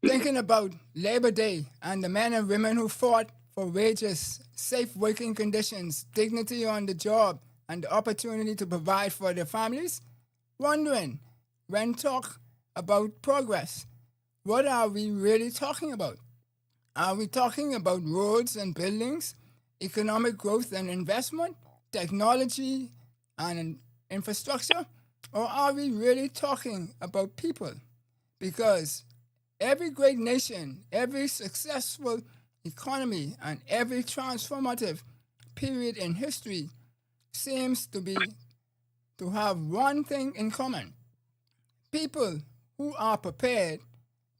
thinking about Labor Day and the men and women who fought for wages, safe working conditions, dignity on the job, and the opportunity to provide for their families, wondering when talk about progress, what are we really talking about? Are we talking about roads and buildings, economic growth and investment, technology and infrastructure? Or are we really talking about people? Because every great nation, every successful economy, and every transformative period in history seems to have one thing in common: people who are prepared,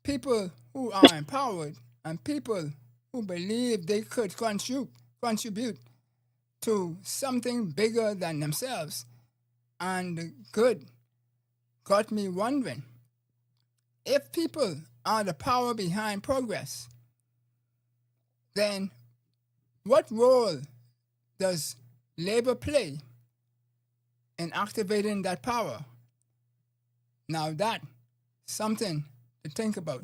people who are empowered, and people who believe they could contribute to something bigger than themselves. And the good got me wondering, if people are the power behind progress, then what role does labor play in activating that power? Now that's something to think about.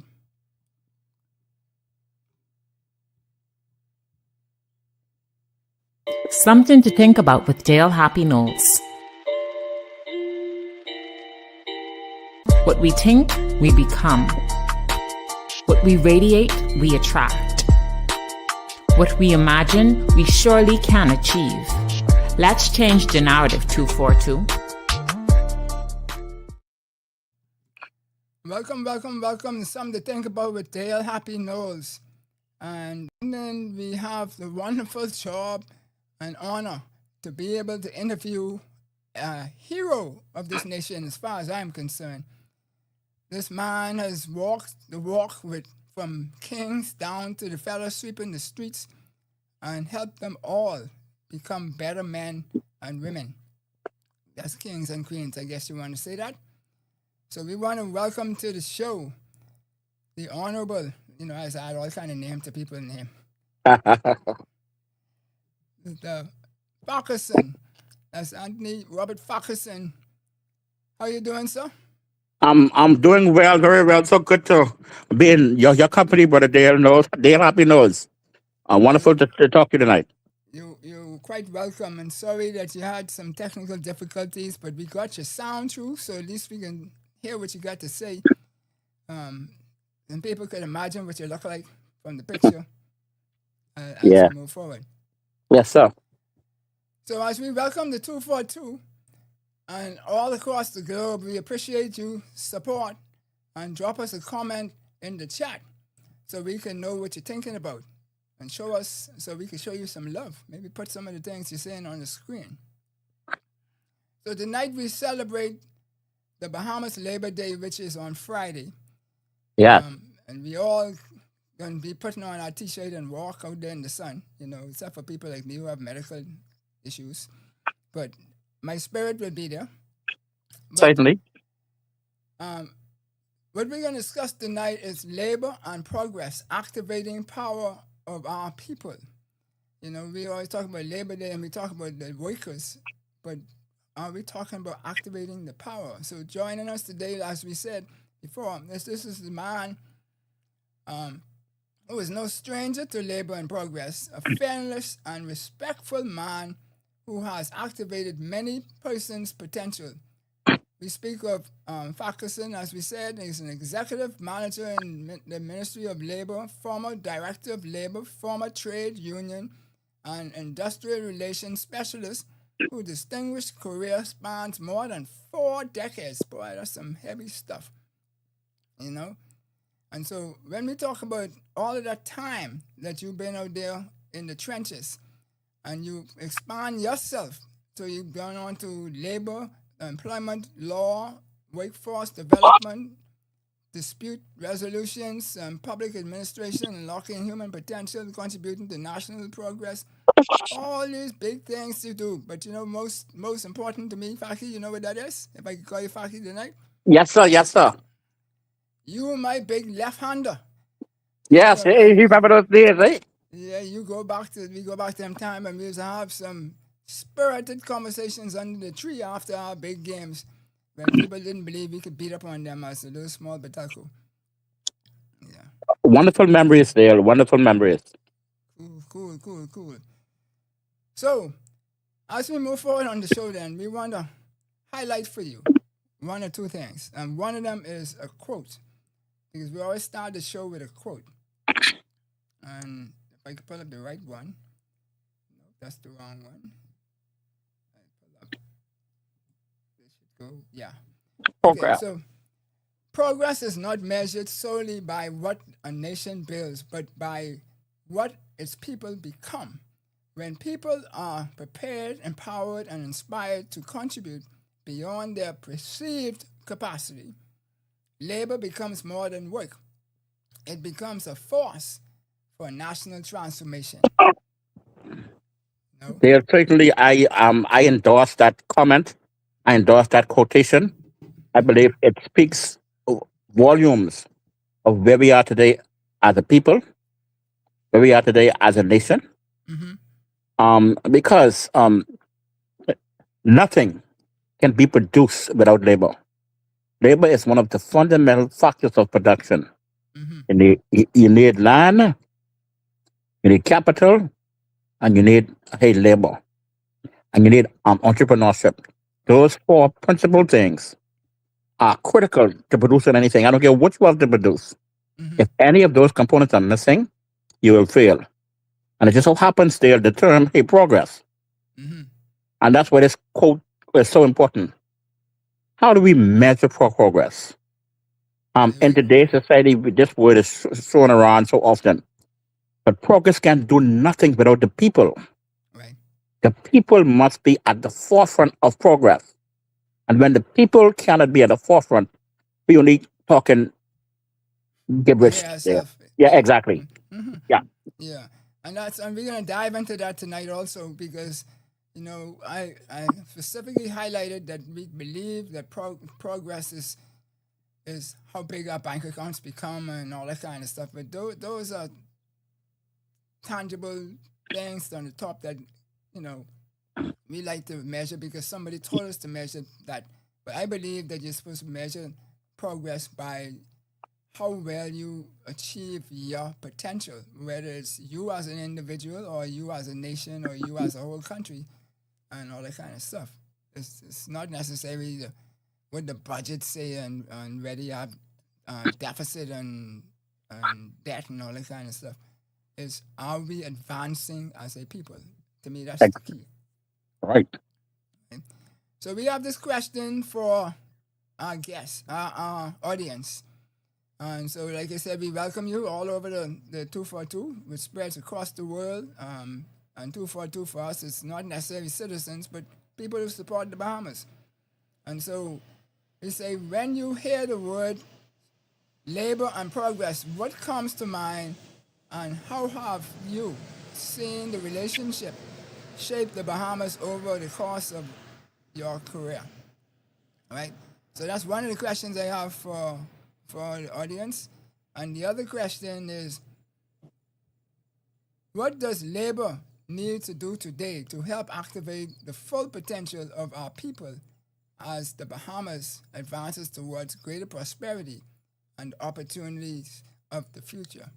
Something to think about with Dale Happy Knowles. What we think, we become. What we radiate, we attract. What we imagine, we surely can achieve. Let's change the narrative, 242. Welcome to Something to Think About with Dale Happy Knowles. And then we have the wonderful job and honor to be able to interview a hero of this nation as far as I'm concerned. This man has walked the walk from kings down to the fellows sweeping the streets and helped them all become better men and women. That's kings and queens, I guess you want to say that. So we want to welcome to the show the Honorable, I add all kind of names to people name. The Farquharson. That's Anthony Robert Farquharson. How you doing, sir? I'm doing well, very well. So good to be in your company, brother Dale knows. Dale Happy knows. Well, Wonderful to talk to you tonight. you're quite welcome, and sorry that you had some technical difficulties, but we got your sound through, so at least we can hear what you got to say. And people could imagine what you look like from the picture as Yeah. we move forward. Yes, sir. So as we welcome the 242 and all across the globe, we appreciate you support and drop us a comment in the chat so we can know what you're thinking about and show us so we can show you some love. Maybe put some of the things you're saying on the screen. So tonight we celebrate the Bahamas Labor Day, which is on Friday. Yeah. And we all gonna be putting on our t-shirt and walk out there in the sun, except for people like me who have medical issues. But my spirit will be there. But, Certainly. what we're gonna discuss tonight is labor and progress, activating power of our people. We always talk about Labor Day and we talk about the workers, but are we talking about activating the power? So joining us today, as we said before, this is the man who is no stranger to labor and progress, a fearless and respectful man who has activated many persons' potential. We speak of Farquharson, as we said. He's an executive manager in the Ministry of Labor, former director of labor, former trade union and industrial relations specialist whose distinguished career spans more than 4 decades. Boy, that's some heavy stuff, And so when we talk about all of that time that you've been out there in the trenches and you expand yourself, so you've gone on to labor, employment law, workforce development, dispute resolutions, public administration, unlocking human potential, contributing to national progress. All these big things to do. But most important to me, Faki, you know what that is? If I could call you Faki tonight? Yes, sir. Yes, sir. You are my big left-hander. Yes. Hey, you remember those days, right? Yeah, we go back to them time and we used to have some spirited conversations under the tree after our big games when people didn't believe we could beat up on them as a little small Bataku. Yeah. Wonderful memories there. Wonderful memories. Cool. So, as we move forward on the show, then we want to highlight for you one or two things, and one of them is a quote, because we always start the show with a quote. And if I could pull up the right one, no, that's the wrong one. I pull up. This should go. Yeah. Okay. Progress. So progress is not measured solely by what a nation builds, but by what its people become. When people are prepared, empowered, and inspired to contribute beyond their perceived capacity, labor becomes more than work. It becomes a force for national transformation. No? There certainly, I endorse that comment. I endorse that quotation. I believe it speaks volumes of where we are today as a people, where we are today as a nation. Mm-hmm. Because nothing can be produced without labor. Labor is one of the fundamental factors of production. Mm-hmm. You need land, you need capital, and you need labor, and you need entrepreneurship. Those four principal things are critical to producing anything. I don't care what you have to produce. Mm-hmm. If any of those components are missing, you will fail. And it just so happens they're the term, hey, progress. Mm-hmm. And that's why this quote is so important. How do we measure progress? In today's society, this word is thrown around so often. But progress can do nothing without the people. Right. The people must be at the forefront of progress. And when the people cannot be at the forefront, we only talking gibberish Yeah, there. self. Yeah, exactly. Mm-hmm. Yeah. Yeah. And we're gonna dive into that tonight also, because I specifically highlighted that we believe that progress is how big our bank accounts become and all that kind of stuff. But those are tangible things on the top that we like to measure because somebody told us to measure that. But I believe that you're supposed to measure progress by how well you achieve your potential, whether it's you as an individual or you as a nation or you as a whole country and all that kind of stuff. It's not necessarily what the budget say and whether you have deficit and debt and all that kind of stuff. Is are we advancing as a people? To me, that's the key. Right. Okay? So we have this question for our guests, our audience. And so, like I said, we welcome you all over the 242, which spreads across the world. And 242 for us is not necessarily citizens, but people who support the Bahamas. And so we say, when you hear the word labor and progress, what comes to mind and how have you seen the relationship shape the Bahamas over the course of your career? All right? So that's one of the questions I have for the audience. And the other question is, what does labor need to do today to help activate the full potential of our people as the Bahamas advances towards greater prosperity and opportunities of the future?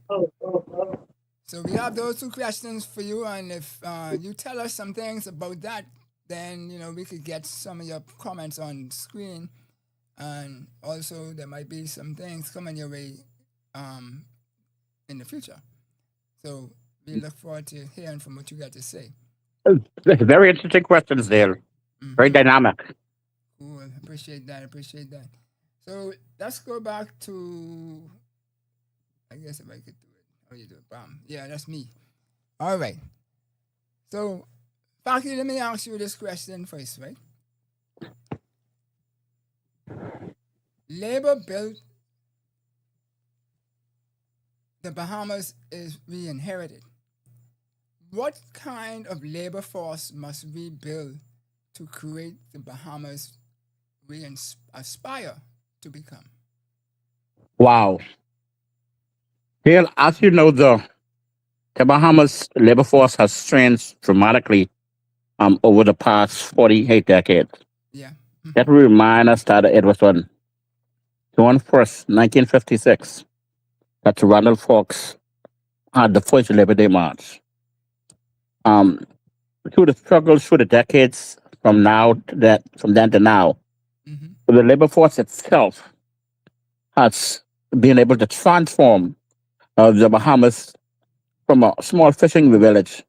So we have those two questions for you, and if you tell us some things about that, then we could get some of your comments on screen. And also, there might be some things coming your way in the future. So we look forward to hearing from what you got to say. Very interesting questions there. Mm-hmm. Very dynamic. Cool. Appreciate that. So let's go back to, I guess if I could do it. How you do it? Bam. Yeah, that's me. All right. So, Faki, let me ask you this question first, right? Labor built the Bahamas is we inherited. What kind of labor force must we build to create the Bahamas we aspire to become? Wow. Dale, as you know, the Bahamas labor force has changed dramatically over the past 48 decades. Yeah. That will remind us that it was on June 1st, 1956, that Ronald Fox had the first Labor Day March. Um, through the struggles, through the decades, from then to now, Mm-hmm. the labor force itself has been able to transform the Bahamas from a small fishing village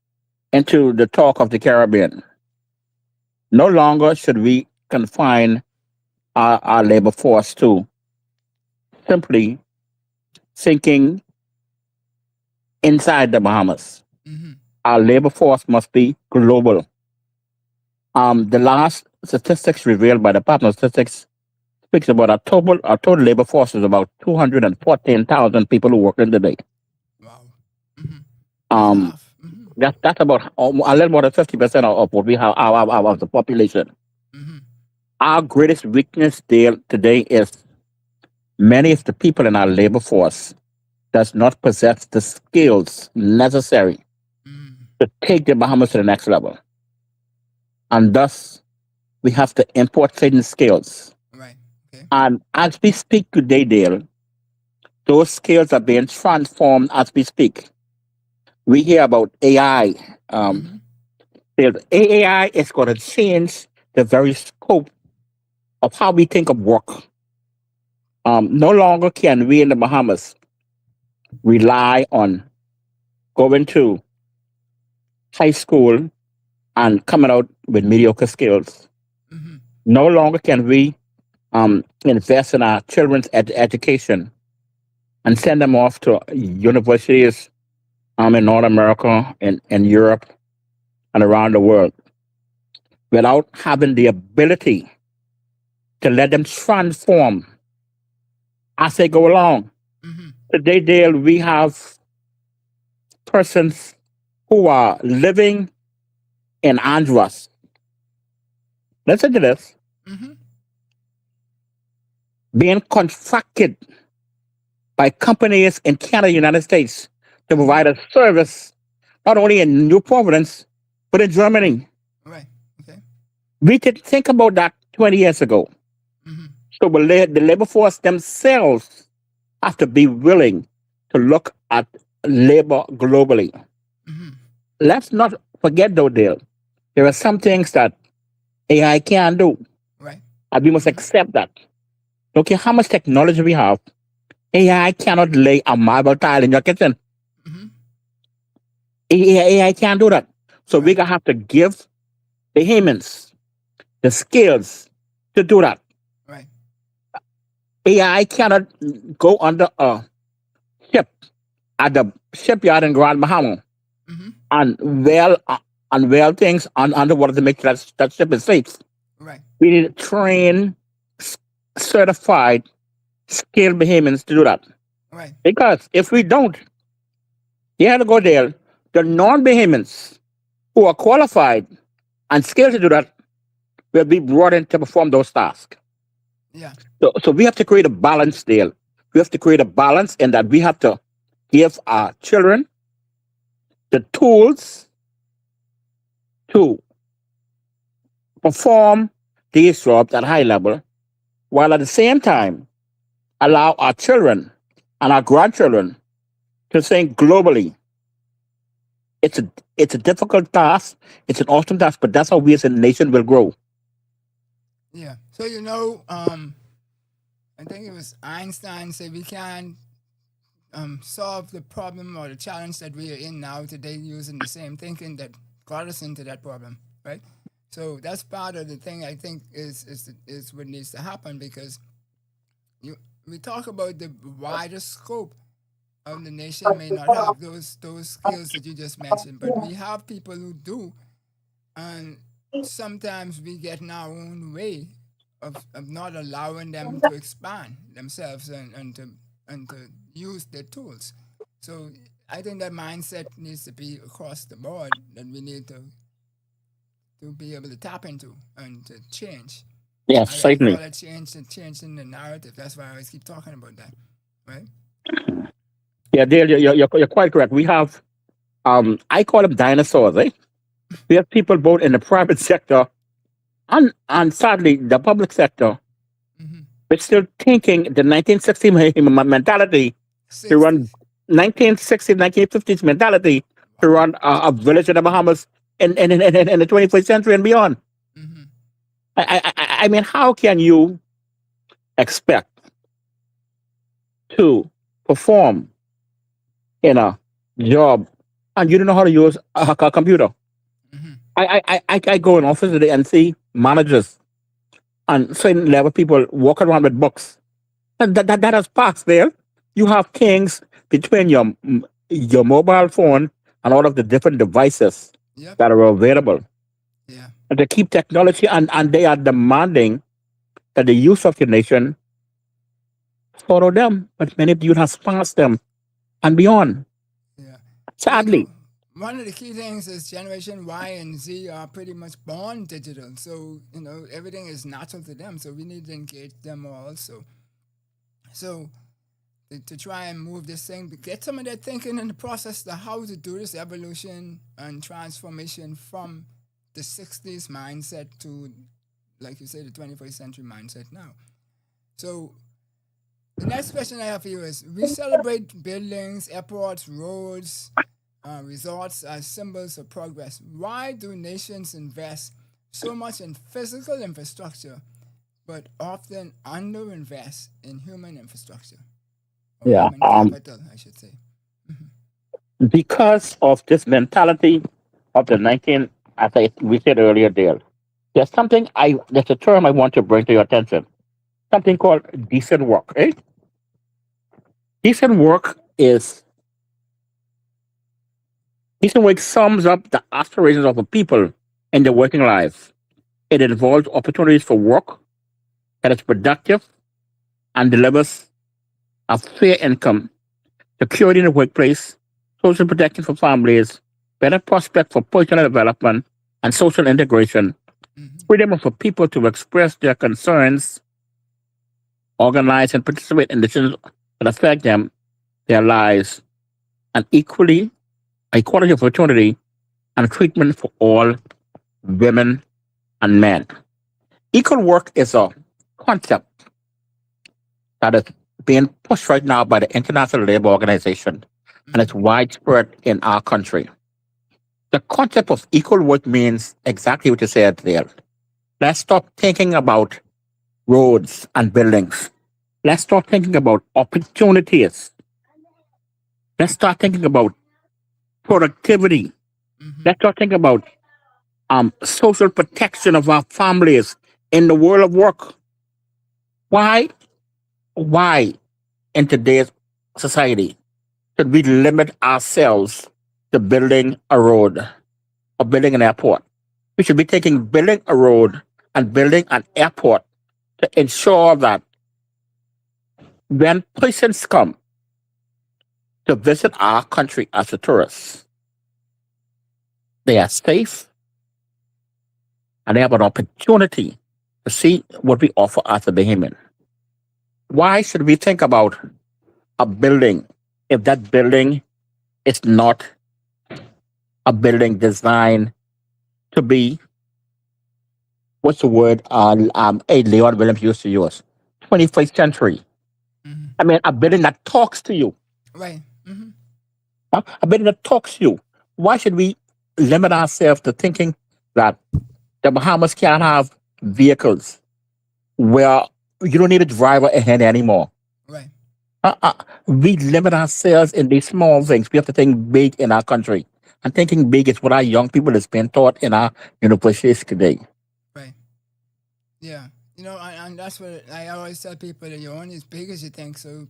into the talk of the Caribbean. No longer should we confine our labor force to simply thinking inside the Bahamas. Mm-hmm. Our labor force must be global. The last statistics revealed by the Department of Statistics speaks about our total labor force is about 214,000 people who work in the day. Wow. Mm-hmm. Um, Half. Mm-hmm. that's about a little more than 50% of what we have of the population. Mm-hmm. Our greatest weakness there today is many of the people in our labor force does not possess the skills necessary Mm-hmm. to take the Bahamas to the next level. And thus, we have to import certain skills. Right. Okay. And as we speak today, Dale, those skills are being transformed as we speak. We hear about AI. Mm-hmm. AI is going to change the very scope of how we think of work. No longer can we in the Bahamas rely on going to high school and coming out with mediocre skills. Mm-hmm. No longer can we invest in our children's education and send them off to universities in North America and Europe and around the world without having the ability to let them transform as they go along. Mm-hmm. Today, Dale, we have persons who are living in Andros. Listen to this. Mm-hmm. Being contracted by companies in Canada, United States, to provide a service not only in New Providence, but in Germany. Right. Okay. We did think about that 20 years ago. Mm-hmm. So the labor force themselves have to be willing to look at labor globally. Mm-hmm. Let's not forget, though, Dale, there are some things that AI can do, Right. and we must accept that. No care how much technology we have, AI cannot lay a marble tile in your kitchen. Mm-hmm. AI can't do that. So we Right. gonna have to give the humans the skills to do that. Right. AI cannot go under a ship at the shipyard in Grand Bahama Mm-hmm. and well things underwater to make sure that ship is safe. Right. We need trained, certified, skilled Bahamians to do that. Right. Because if we don't, you have to go there. The non-Bahamians who are qualified and skilled to do that will be brought in to perform those tasks. Yeah. So we have to create a balance there. We have to create a balance in that we have to give our children the tools to perform these jobs at high level, while at the same time allow our children and our grandchildren to think globally. It's a difficult task. It's an awesome task, but that's how we as a nation will grow. Yeah. So I think it was Einstein said we can solve the problem or the challenge that we are in now today using the same thinking that got us into that problem, right? So that's part of the thing I think is what needs to happen, because we talk about the wider scope of the nation may not have those skills that you just mentioned, but we have people who do, and sometimes we get in our own way of not allowing them to expand themselves and to use their tools. So I think that mindset needs to be across the board that we need to be able to tap into and to change. Yes, I call certainly. it change in the narrative. That's why I always keep talking about that, right? Yeah, Dale, you're quite correct. We have, I call them dinosaurs, eh? We have people both in the private sector and sadly the public sector, Mm-hmm. but still thinking the 1960 mentality to run 60s. 1960s, 1950s mentality to Wow. run a village in the Bahamas in the 21st century and beyond. Mm-hmm. I mean, how can you expect to perform in a job and you don't know how to use a computer? Mm-hmm. I go in office today and see managers and certain level people walk around with books. And that has passed there. You have things between your mobile phone and all of the different devices Yep. that are available. Yeah. And they keep technology and they are demanding that the youth of the nation follow them. But many of you have passed them and beyond. Yeah. Well, Sadly. one of the key things is Generation Y and Z are pretty much born digital. So, everything is natural to them. So we need to engage them also. So to try and move this thing, get some of their thinking in the process of how to do this evolution and transformation from the 60s mindset to, like you say, the 21st century mindset now. So the next question I have for you is, we celebrate buildings, airports, roads, resorts as symbols of progress. Why do nations invest so much in physical infrastructure but often underinvest in human infrastructure? Or Yeah. human capital, I should say. Because of this mentality of the 19, as we said earlier, Dale, there's a term I want to bring to your attention. Something called decent work. Eh? Decent work is decent work sums up the aspirations of a people in their working life. It involves opportunities for work that is productive and delivers a fair income, security in the workplace, social protection for families, better prospect for personal development and social integration, Mm-hmm. freedom for people to express their concerns, organize and participate in decisions that affect them, their lives, and equality of opportunity and treatment for all women and men. Equal work is a concept that is being pushed right now by the International Labor Organization, and it's Mm-hmm. widespread in our country. The concept of equal work means exactly what you said there. Let's stop thinking about roads and buildings. Let's start thinking about opportunities. Let's start thinking about productivity. Mm-hmm. Let's start thinking about social protection of our families in the world of work. Why? Why in today's society should we limit ourselves to building a road or building an airport? We should be taking building a road and building an airport to ensure that when persons come to visit our country as a tourist, they are safe and they have an opportunity to see what we offer as a Bahamian. Why should we think about a building if that building is not a building designed to be, what's the word Leon Williams used to use, 21st century? Mm-hmm. I mean, a building that talks to you, Right. Mm-hmm. a building that talks to you. Why should we limit ourselves to thinking that the Bahamas can't have vehicles where you don't need a driver ahead anymore? Right. Uh-uh. We limit ourselves in these small things. We have to think big in our country. And thinking big is what our young people is being taught in our universities today. Right. Yeah. And that's what I always tell people, that you're only as big as you think. So,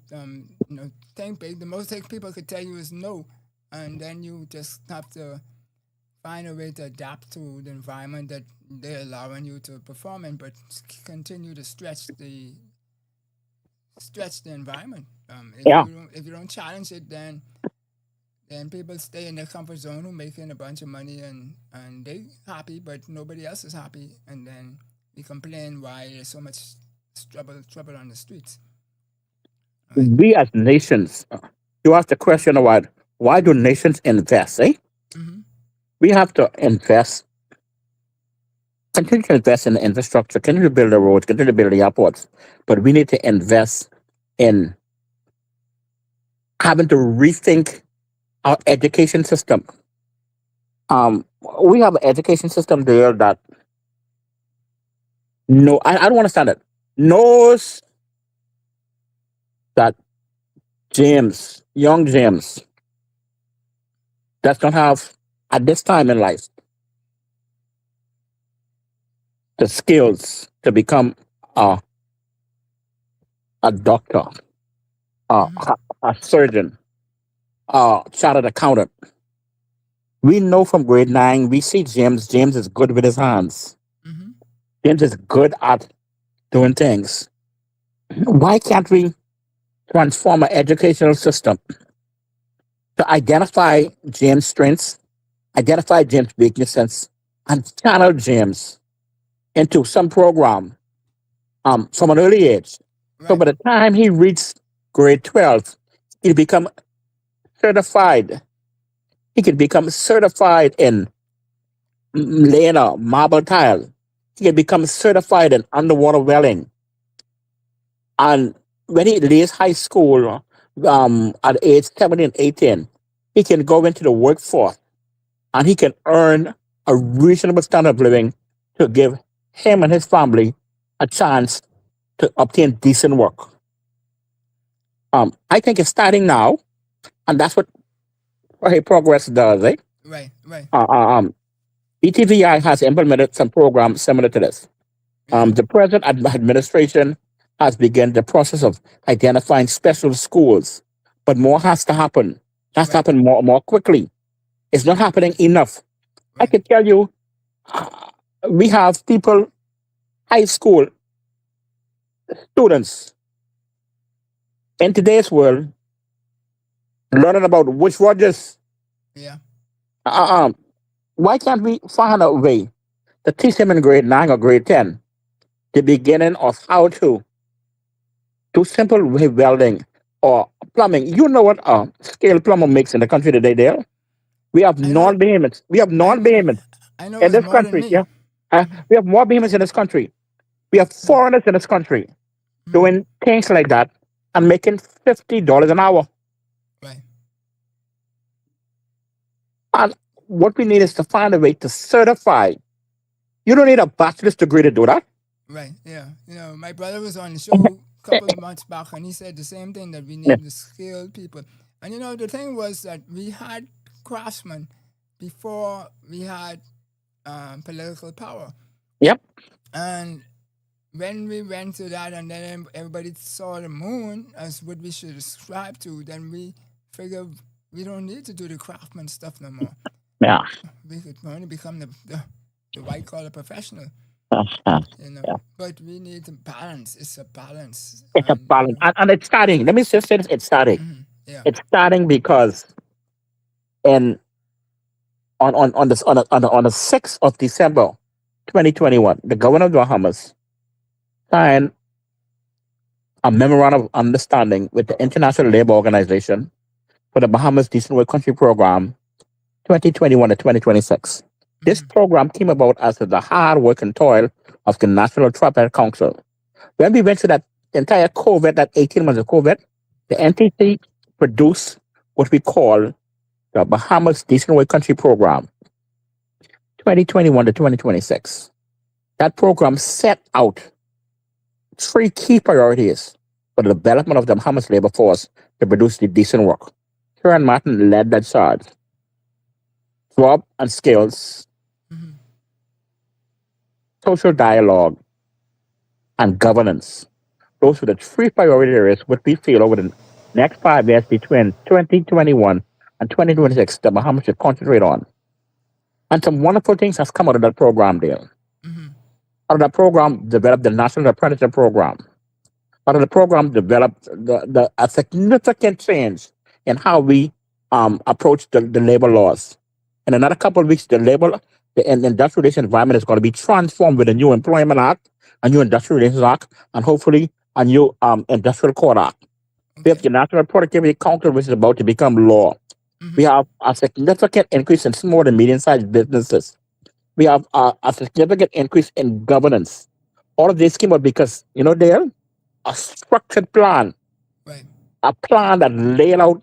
think big. The most thing people could tell you is no. And then you just have to find a way to adapt to the environment that they're allowing you to perform in, but continue to stretch the environment. Yeah. If you don't challenge it, then people stay in their comfort zone, who making a bunch of money and they happy, but nobody else is happy, and then we complain why there's so much trouble on the streets. Right. We as nations, you ask the question about why do nations invest, eh? Mm-hmm. We have to invest, continue to invest in the infrastructure, continue to build the roads, continue to build the airports, but we need to invest in having to rethink our education system. Um, we have an education system there that I don't understand it. Knows that young James, does not have at this time in life the skills to become a, a doctor, Mm-hmm. a surgeon, a chartered accountant. We know from grade 9, we see James. James is good with his hands. Mm-hmm. James is good at doing things. Why can't we transform our educational system to identify James' strengths, identify James' weaknesses, and channel James into some program from an early age? So Right. by the time he reaches grade 12, he'll become certified. He can become certified in laying a marble tile. He can become certified in underwater welling. And when he leaves high school at age 17, 18, he can go into the workforce and he can earn a reasonable standard of living to give him and his family a chance to obtain decent work. I think it's starting now, and that's what Hey Progress does, eh? Right. Right. Uh, uh, um, ETVI has implemented some programs similar to this. Yeah. The present administration has begun the process of identifying special schools, but more has to happen. It has to Right. happen more quickly. It's not happening enough. I Right. can tell you, uh, we have people, high school students in today's world, learning about which Rogers. Yeah. Uh, um, why can't we find a way to teach them in grade 9 or grade 10 the beginning of how to do simple welding or plumbing? You know what a skilled plumber makes in the country today, Dale? We have I know. non-behemoths. We have I know. non-behemoths I know in it's this more than country. me. Yeah. We have more behemoths in this country. We have foreigners in this country Mm-hmm. doing things like that and making $50 an hour. Right. And what we need is to find a way to certify. You don't need a bachelor's degree to do that. Right. Yeah. My brother was on the show a couple of months back, and he said the same thing, that we Yeah. need the skilled people. And the thing was that we had craftsmen before we had political power, Yep. and when we went to that, and then everybody saw the moon as what we should ascribe to, then we figured we don't need to do the craftsman stuff no more. Yeah. We could only become the white collar professional. Uh, yeah. But we need to balance. It's a balance, It's a and balance. And it's starting. Let me just say this, it's starting. yeah. It's starting because in on the 6th of December 2021, the governor of the Bahamas signed a memorandum of understanding with the International Labour Organization for the Bahamas Decent Work Country Program 2021 to 2026. This Mm-hmm. program came about as the hard work and toil of the National Tripartite Council. When we went through that entire COVID, that 18 months of COVID, the NTC produced what we call the Bahamas Decent Work Country Program 2021 to 2026. That program set out 3 key priorities for the development of the Bahamas labor force to produce the decent work. Karen Martin led that charge. Job and skills, Mm-hmm. social dialogue, and governance. Those were the 3 priority areas which we feel over the next 5 years between 2021 and 2026 the Bahamas should concentrate on. And some wonderful things has come out of that program there. Mm-hmm. Out of that program, developed the National Apprenticeship Program. Out of the program, developed a significant change in how we approach the labor laws. In another couple of weeks, the industrial relations environment is going to be transformed with a new Employment Act, a new Industrial Relations Act, and hopefully a new Industrial Court Act. We have Okay. the National Productivity Council, which is about to become law. We Mm-hmm. have a significant increase in small and medium-sized businesses. We have a significant increase in governance. All of this came out because, Dale, a structured plan, Right. a plan that laid out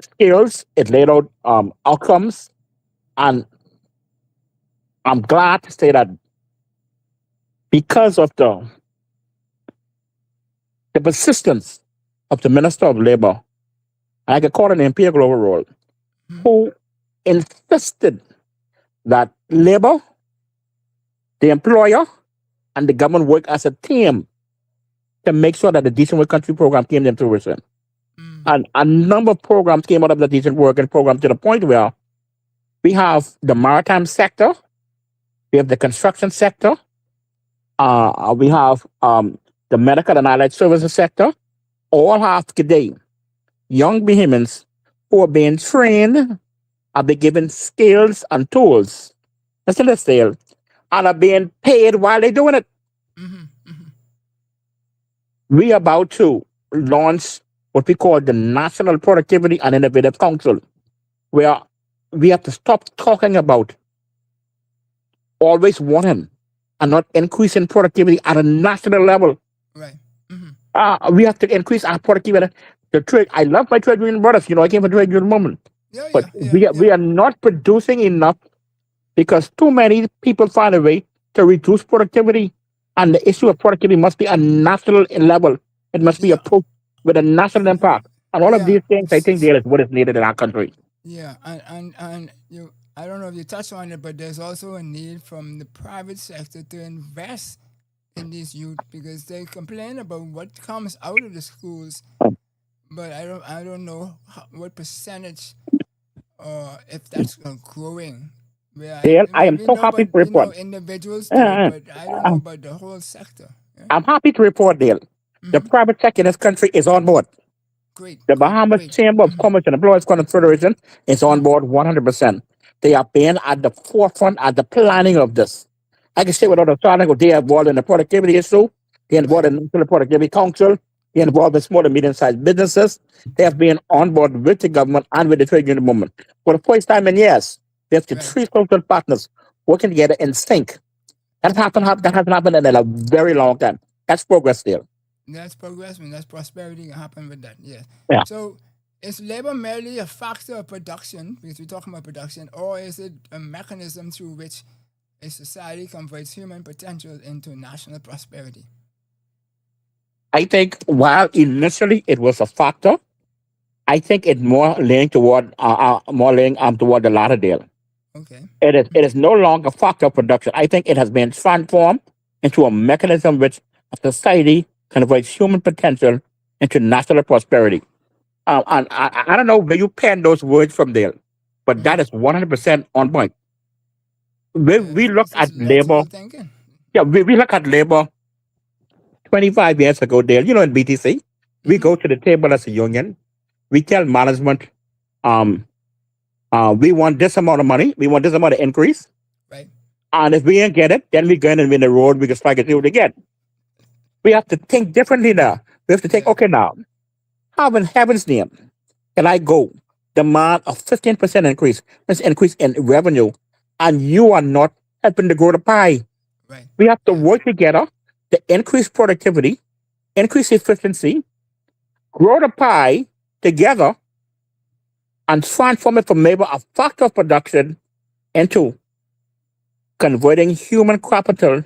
skills, it laid out outcomes, and I'm glad to say that because of the persistence of the Minister of Labor, and I could call it an imperial overall, Mhm. who insisted that labor, the employer, and the government work as a team to make sure that the Decent Work Country program came into fruition. Mm. And a number of programs came out of the Decent Working program to the point where we have the maritime sector, we have the construction sector, we have the medical and allied services sector, all have today young Bahamians who are being trained, are being given skills and tools, listen to this, Dale, and are being paid while they're doing it. Mhm. Mhm. We are about to launch what we call the National Productivity and Innovative Council, where we have to stop talking about always wanting and not increasing productivity at a national level. Right. Mhm. We have to increase our productivity. The trade, I love my trade union brothers. I came from trade union movement, Yeah. but Yeah. Yeah. we Yeah. are not producing enough because too many people find a way to reduce productivity. And the issue of productivity must be a national level. It must be Yeah. approached with a national impact. And all of Yeah. these things, I think, there is what is needed in our country. Yeah, and you, I don't know if you touched on it, but there's also a need from the private sector to invest in these youth because they complain about what comes out of the schools, but I don't know what percentage or if that's growing. Where Dale, I am we so know, happy but to report. individuals do it, Uh, but I don't know about the whole sector. Yeah. I'm happy to report, Dale. The Hmm. private sector in this country is on board. Great, The great, Bahamas great. Chamber of Hmm. Commerce and Employers Confederation is on Hmm. board 100%. They are being at the forefront at the planning of this. I can say Great. without a starting, they are involved in the productivity issue, they're involved Right, in the National Productivity Council, they're involved in small and medium sized businesses. They have been on board with the government and with the trade union movement. For the first time in years, we have the right. three social partners working together in sync. That hasn't happened in a very long time. That's progress there. That's progression. That's prosperity can happen with that. Yeah. Yeah. So, is labor merely a factor of production because we're talking about production, or is it a mechanism through which a society converts human potential into national prosperity? I think while initially it was a factor, I think it more laying toward the latter deal. Okay. It is no longer a factor of production. I think it has been transformed into a mechanism which a society converts human potential into national prosperity. And I don't know where you pen those words from there, but Mm-hmm. that is 100% on point. When Yeah, we look this at is labor, logical thinking. yeah, we look at labor 25 years ago, Dale, in BTC, we Mm-hmm. go to the table as a union, we tell management, um, we want this amount of money, we want this amount of increase. Right. And if we didn't get it, then we go in and win the road, we can strike it through again. We have to think differently now. We have to think, Yeah. okay, now, how in heaven's name can I go demand a 15% increase, this increase in revenue, and you are not helping to grow the pie? Right. We have to Yeah. work together to increase productivity, increase efficiency, grow the pie together, and transform it from maybe a factor of production into converting human capital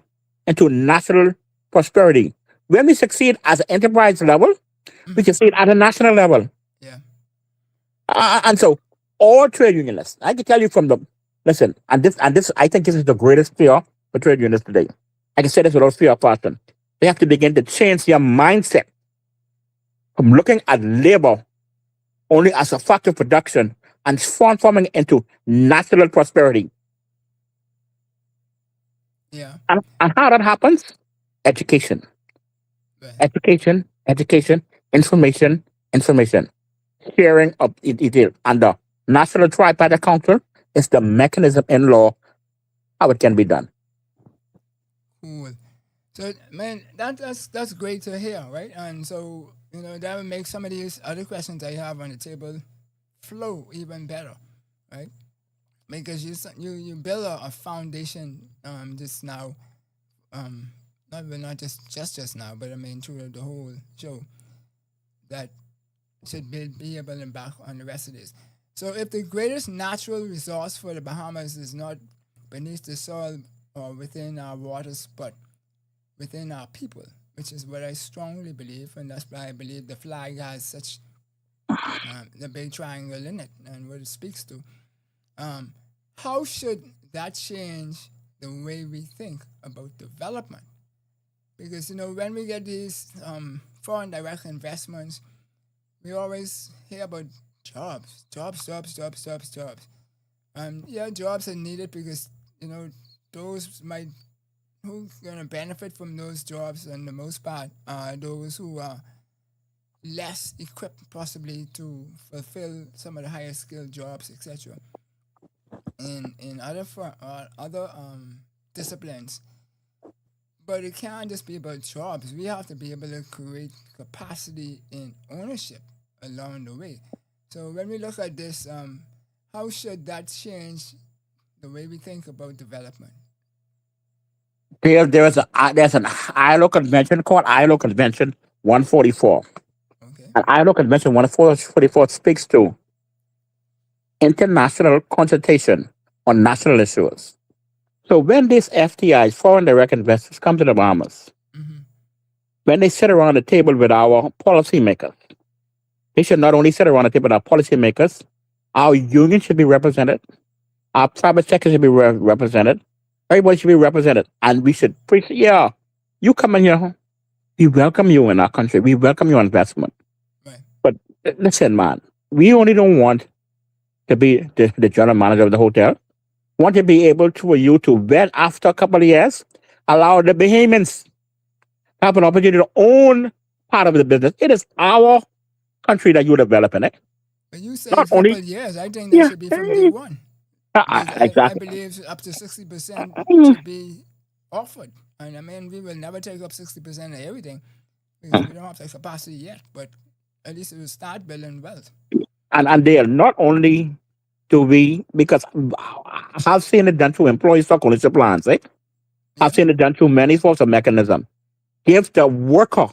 into national prosperity. When we succeed at an enterprise level, we Mm-hmm. succeed at a national level. Yeah. And so all trade unionists, I can tell you from the listen, and this I think this is the greatest fear for trade unionists today. I can say this without fear of fashion. They have to begin to change their mindset from looking at labor only as a factor of production and transforming it into national prosperity. Yeah. And how that happens? Education. Right. Education, information. Sharing of it. And the National Tripartite Council is the mechanism in law how it can be done. Cool. So, man, that's great to hear, right? And so, that would make some of these other questions I have on the table flow even better, right? Because you build a foundation just now, not just now, but I mean through the whole show, that should be able to embark on the rest of this. So if the greatest natural resource for the Bahamas is not beneath the soil or within our waters, but within our people, which is what I strongly believe, and that's why I believe the flag has such the big triangle in it and what it speaks to. How should that change the way we think about development? Because when we get these foreign direct investments, we always hear about jobs. Yeah, jobs are needed because those might who's going to benefit from those jobs, and the most part are those who are less equipped possibly to fulfill some of the higher skilled jobs, etc. In other disciplines. But it can't just be about jobs. We have to be able to create capacity in ownership along the way. So when we look at this, how should that change the way we think about development? There's an ILO convention called ILO Convention 144. Okay. And ILO Convention 144 speaks to international consultation on national issues. So when these FTIs, foreign direct investors, come to the Bahamas, Mm-hmm. when they sit around the table with our policymakers, they should not only sit around the table with our policymakers, our union should be represented, our private sector should be represented, everybody should be represented, and we should preach, yeah, you come in here, we welcome you in our country, we welcome your investment. Right. But listen, man, we only don't want to be the general manager of the hotel. Want to be able for you to then, after a couple of years, allow the Bahamians have an opportunity to own part of the business. It is our country that you're developing it. But you say a Not couple only, of years. I think that yeah, should be from day one. Because I exactly. believe up to 60% Mm, should be offered. And I mean, we will never take up 60% of everything because we don't have the capacity yet. But at least it will start building wealth. and they are not only do we, because I've seen it done through employee stock ownership plans, eh? Yeah. I've seen it done through many sorts of mechanism. Give the worker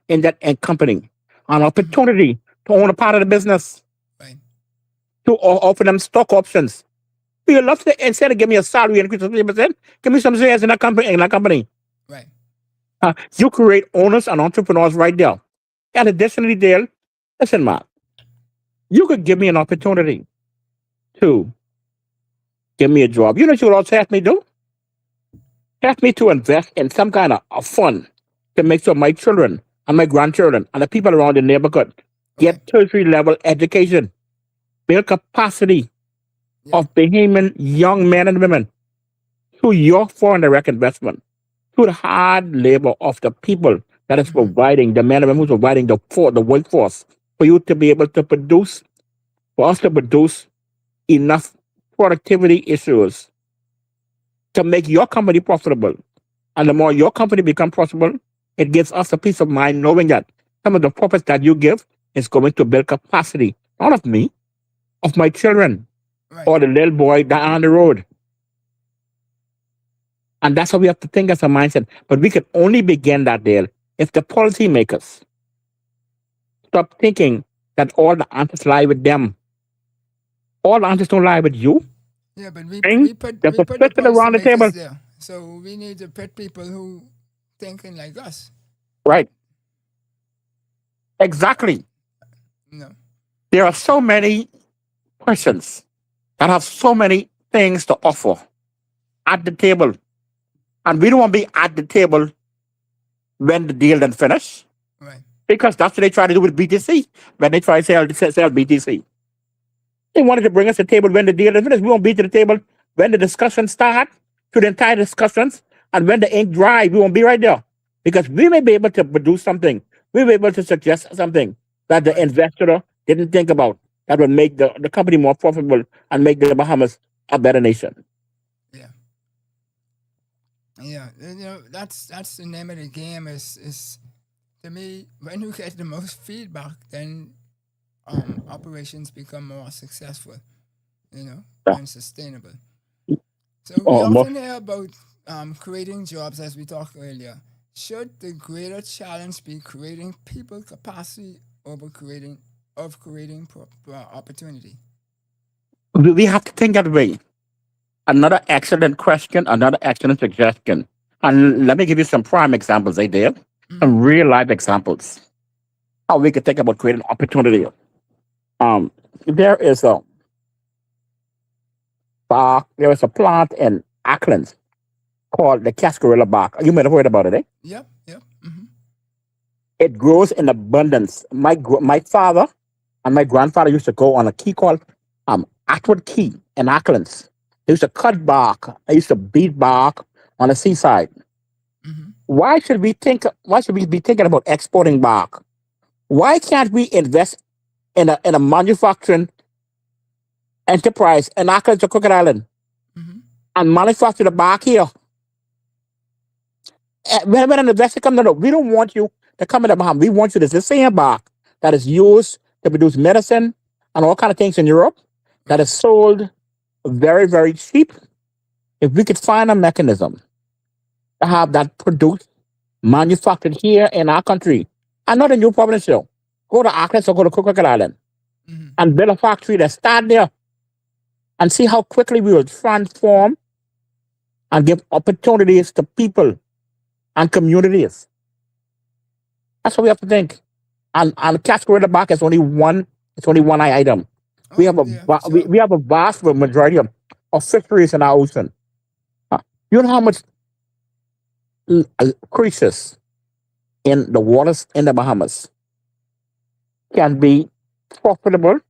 in that company an opportunity to own a part of the business, Right. to offer them stock options. We would love to, instead of give me a salary increase of 3%, give me some shares in that company. Right. You create owners and entrepreneurs right there. And additionally, Dale, listen, man, you could give me an opportunity to give me a job. You know what you would also have me do? Have me to invest in some kind of fund to make sure my children and my grandchildren and the people around the neighborhood get Right. tertiary level education, build capacity Yeah. of Bahamian young men and women through your foreign direct investment, through the hard labor of the people that is Mm-hmm. providing, the men and women who's providing the workforce, for you to be able to produce, for us to produce enough productivity issues to make your company profitable. And the more your company become profitable, it gives us a peace of mind knowing that some of the profits that you give is going to build capacity, not of me, of my children Right. or the little boy down the road. And that's how we have to think as a mindset. But we can only begin that there if the policymakers stop thinking that all the answers lie with them. All the answers don't lie with you. Yeah, but we Bring put the we put the person around the table. policymakers there. So we need to put people who thinking like us. Right. Exactly. No. There are so many persons that have so many things to offer at the table. And we don't want to be at the table when the deal then finish. Right. Because that's what they try to do with BTC when they try to sell BTC. They wanted to bring us to the table when the deal is finished. We won't be to the table when the discussions start, to the entire discussions, and when the ink dry, we won't be right there. Because we may be able to produce something, we may be able to suggest something that the Right. investor didn't think about that would make the company more profitable and make the Bahamas a better nation. Yeah. Yeah. That's the name of the game. Is to me, when you get the most feedback, then operations become more successful. Yeah. And sustainable. So we Oh, more, often hear about creating jobs, as we talked earlier. Should the greater challenge be creating people capacity over creating of creating opportunity. We have to think that way. Another excellent question, another excellent suggestion. And let me give you some prime examples, there. Mm-hmm. Some real life examples. How we could think about creating opportunity. Um, there is a bark, there is a plant in Acklands called the cascarilla bark. You might have heard about it, eh? Yep, yep. Mm-hmm. It grows in abundance. My father and my grandfather used to go on a key called Atwood Key in Acklands. They used to cut bark. They used to beat bark on the seaside. Mm-hmm. Why should we think? Why should we be thinking about exporting bark? Why can't we invest in a manufacturing enterprise in Acklands or Crooked Island Mm-hmm. and manufacture the bark here? When an investor comes, no, we don't want you to come in the Bahamas. We want you to the same bark that is used to produce medicine and all kind of things in Europe that is sold very, very cheap. If we could find a mechanism to have that produced, manufactured here in our country, and not in New Providence, show. Go to Acklands or go to Crooked Island Mm-hmm. and build a factory that start there and see how quickly we will transform and give opportunities to people and communities. That's what we have to think. And cascarilla bark is only one. It's only one item. We Oh, have a yeah, we, sure. we have a vast majority of fisheries in our ocean. You know how much creatures in the waters in the Bahamas can be profitable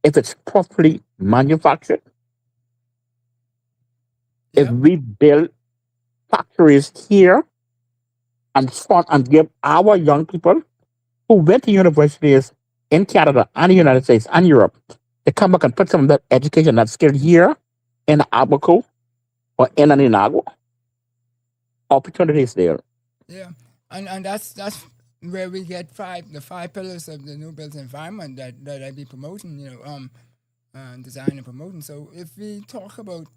if it's properly manufactured. If Yep. we build factories here and fund and give our young people who went to universities in Canada and the United States and Europe to come back and put some of that education, that skill here in Abaco or in Aninago, opportunities there. Yeah, and that's where we get the five pillars of the new built environment that I be promoting. Design and promoting. So if we talk about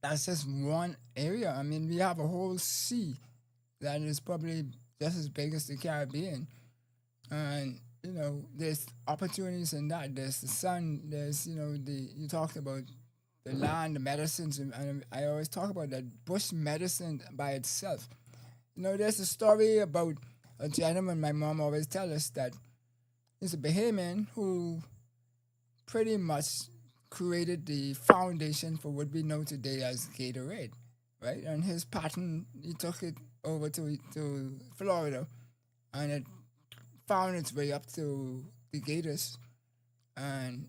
that's just one area. I mean, we have a whole sea that is probably just as big as the Caribbean, and there's opportunities in that. There's the sun. There's you talked about the land, the medicines, and I always talk about that bush medicine by itself. There's a story about a gentleman my mom always tells us that he's a Bahamian who pretty much created the foundation for what we know today as Gatorade, right? And his patent, he took it over to Florida, and it found its way up to the Gators, and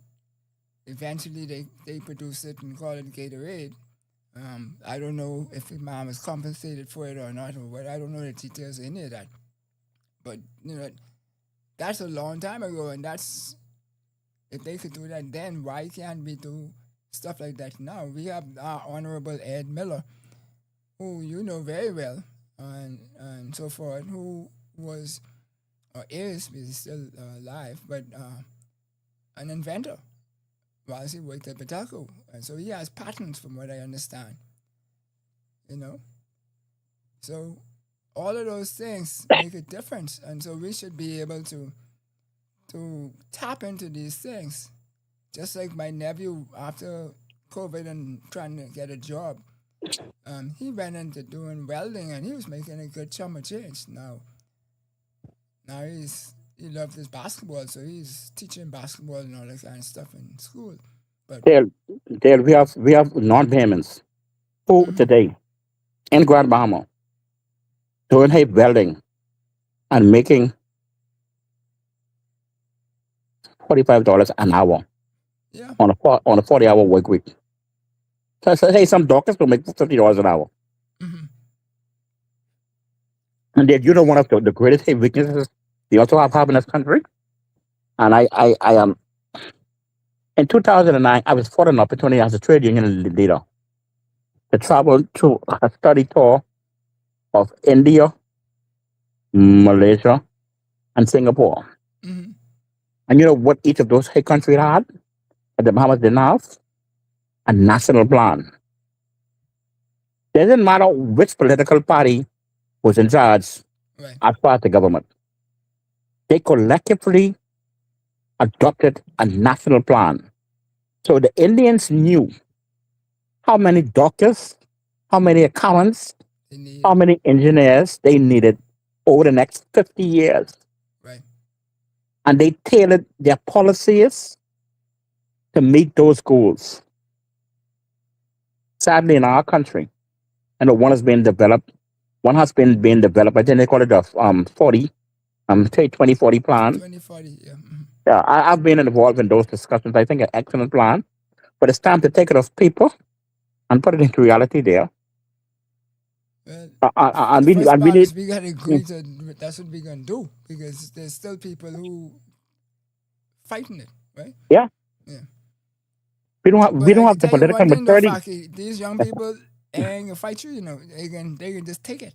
eventually they produced it and called it Gatorade. I don't know if his mom was compensated for it or not, or what. I don't know the details of any of that. But that's a long time ago, and that's if they could do that then, why can't we do stuff like that now? We have our Honorable Ed Miller, who you know very well, and so forth, who was or is, he's still alive, but an inventor while he worked at Pataco. And so he has patents from what I understand. So all of those things make a difference. And so we should be able to tap into these things. Just like my nephew after COVID and trying to get a job, he went into doing welding and he was making a good chunk of change. Now he loves his basketball, so he's teaching basketball and all that kind of stuff in school. But There we have non-payments who mhm, today in Grand Bahama doing hay welding and making $45 an hour yeah, on a 40-hour work week. So hey, some doctors will make $50 an hour. hmm And then one of the greatest weaknesses we also have in this country. And I am in 2009, I was afforded an opportunity as a trade union leader to travel to a study tour of India, Malaysia, and Singapore. hmm And you know what each of those countries had? But the Bahamas didn't have a national plan. Doesn't matter which political party was in charge right, as part of the government. They collectively adopted a national plan. So the Indians knew how many doctors, how many accountants, They how need many engineers they needed over the next 50 years. right. And they tailored their policies to meet those goals. Sadly, in our country, I know one has been developed. One has been being developed. I think they call it the 40, say 2040 plan. 2040. Yeah. Yeah, I've been involved in those discussions. I think an excellent plan, but it's time to take it off paper and put it into reality there. Well, And the first and we part need, is we gotta mm, agree to that's what we're gonna do because there's still people who fighting it, right? yeah, Yeah. we But I don't can have the tell you political one thing though, maturity. Faki, these young people ain't gonna fight you, they can just take it.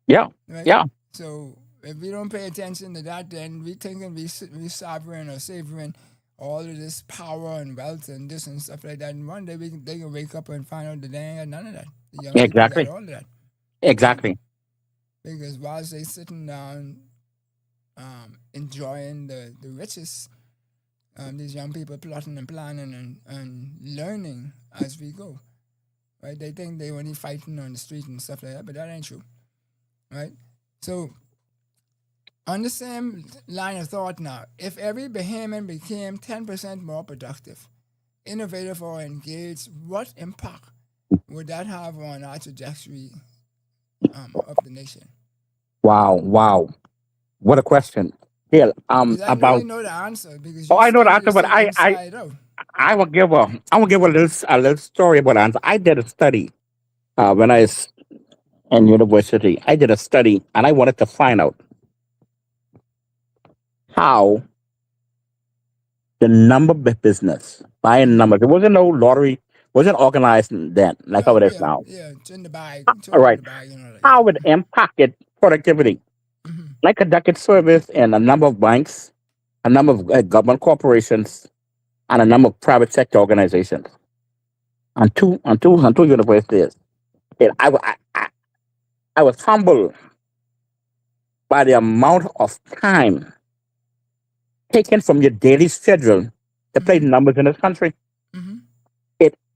Yeah, Right? yeah, So if we don't pay attention to that, then we thinking we sovereign or savoring all of this power and wealth and this and stuff like that. And one day they can wake up and find out that they ain't got none of that. The young people got exactly, all of that, right? exactly. Because whilst they sitting down, enjoying the riches, these young people plotting and planning and learning as we go, right? They think they only fighting on the street and stuff like that, but that ain't true, right? So on the same line of thought now, if every Bahamian became 10% more productive, innovative, or engaged, what impact would that have on our trajectory of the nation? Wow, wow. What a question. Yeah, Because I know about, you know the answer because oh, you I know the study answer, this but thing inside out. I will give a little story about the answer. I did a study when I was in university. I did a study and I wanted to find out how the number of business buying Mm-hmm. numbers. It wasn't no lottery, wasn't organized then like how Yeah, it is yeah, now. yeah. It's in the bag, All throw it in right, the bag, that. Yeah. how it impacted productivity. Mm-hmm. I conducted service in a number of banks, a number of government corporations, and a number of private sector organizations, and two universities. And I was humbled by the amount of time taken from your daily schedule to play Mm-hmm. numbers in this country. Mm-hmm.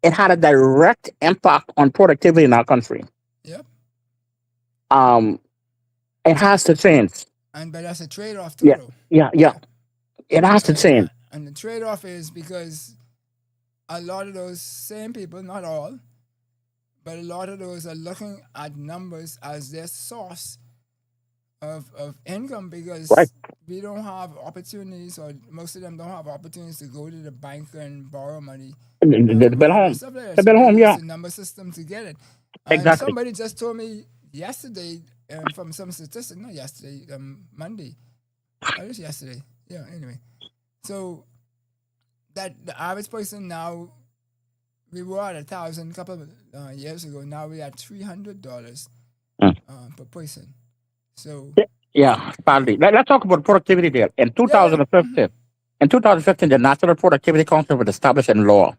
It had a direct impact on productivity in our country. Yep. Um, it has to change. But that's a trade off too, Yeah, though. yeah, yeah. Yeah. It has to change. And the trade off is because a lot of those same people, not all, but a lot of those are looking at numbers as their source of income Right. because we don't have opportunities, or most of them don't have opportunities to go to the bank and borrow money The bill and home. stuff like that. The So bill they home. use Yeah, the number system to get it. And exactly. somebody just told me yesterday from some statistic, not yesterday, Monday. It was yesterday. Yeah, anyway. So that the average person now, we were at 1,000 a couple of years ago. Now we're at $300 Mm. per person. So Yeah, badly. Let's talk about productivity there. In yeah. Mm-hmm. 2015, the National Productivity Council was established in law.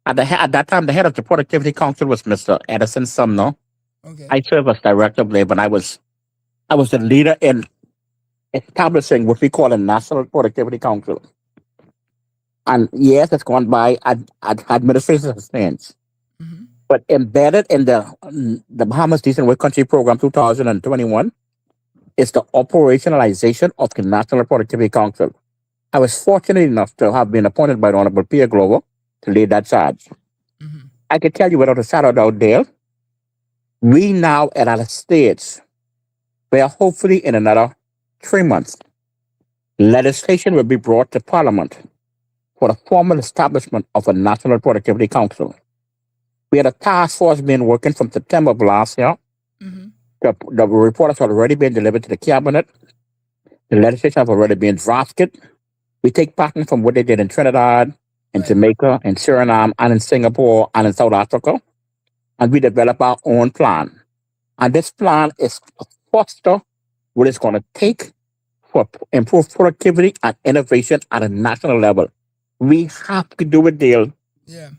At that time, the head of the Productivity Council was Mr. Edison Sumner. Okay. I served as director of labor, and I was the leader in establishing what we call a National Productivity Council. And yes, it's gone by. Administration has changed, Mm-hmm. but embedded in the Bahamas Decent Work Country Program 2021 is the operationalization of the National Productivity Council. I was fortunate enough to have been appointed by the Honorable Pierre Glover to lead that charge. Mm-hmm. I can tell you without a shadow of doubt, Dale, we now at a stage where hopefully in another 3 months, legislation will be brought to Parliament for the formal establishment of a National Productivity Council. We had a task force been working from September of last year. Mm-hmm. The report has already been delivered to the cabinet. The legislation has already been drafted. We take pattern from what they did in Trinidad, in Right. Jamaica, in Suriname, and in Singapore, and in South Africa, and we develop our own plan. And this plan is to foster what it's going to take for improve productivity and innovation at a national level. We have to do it, Dale. Yeah.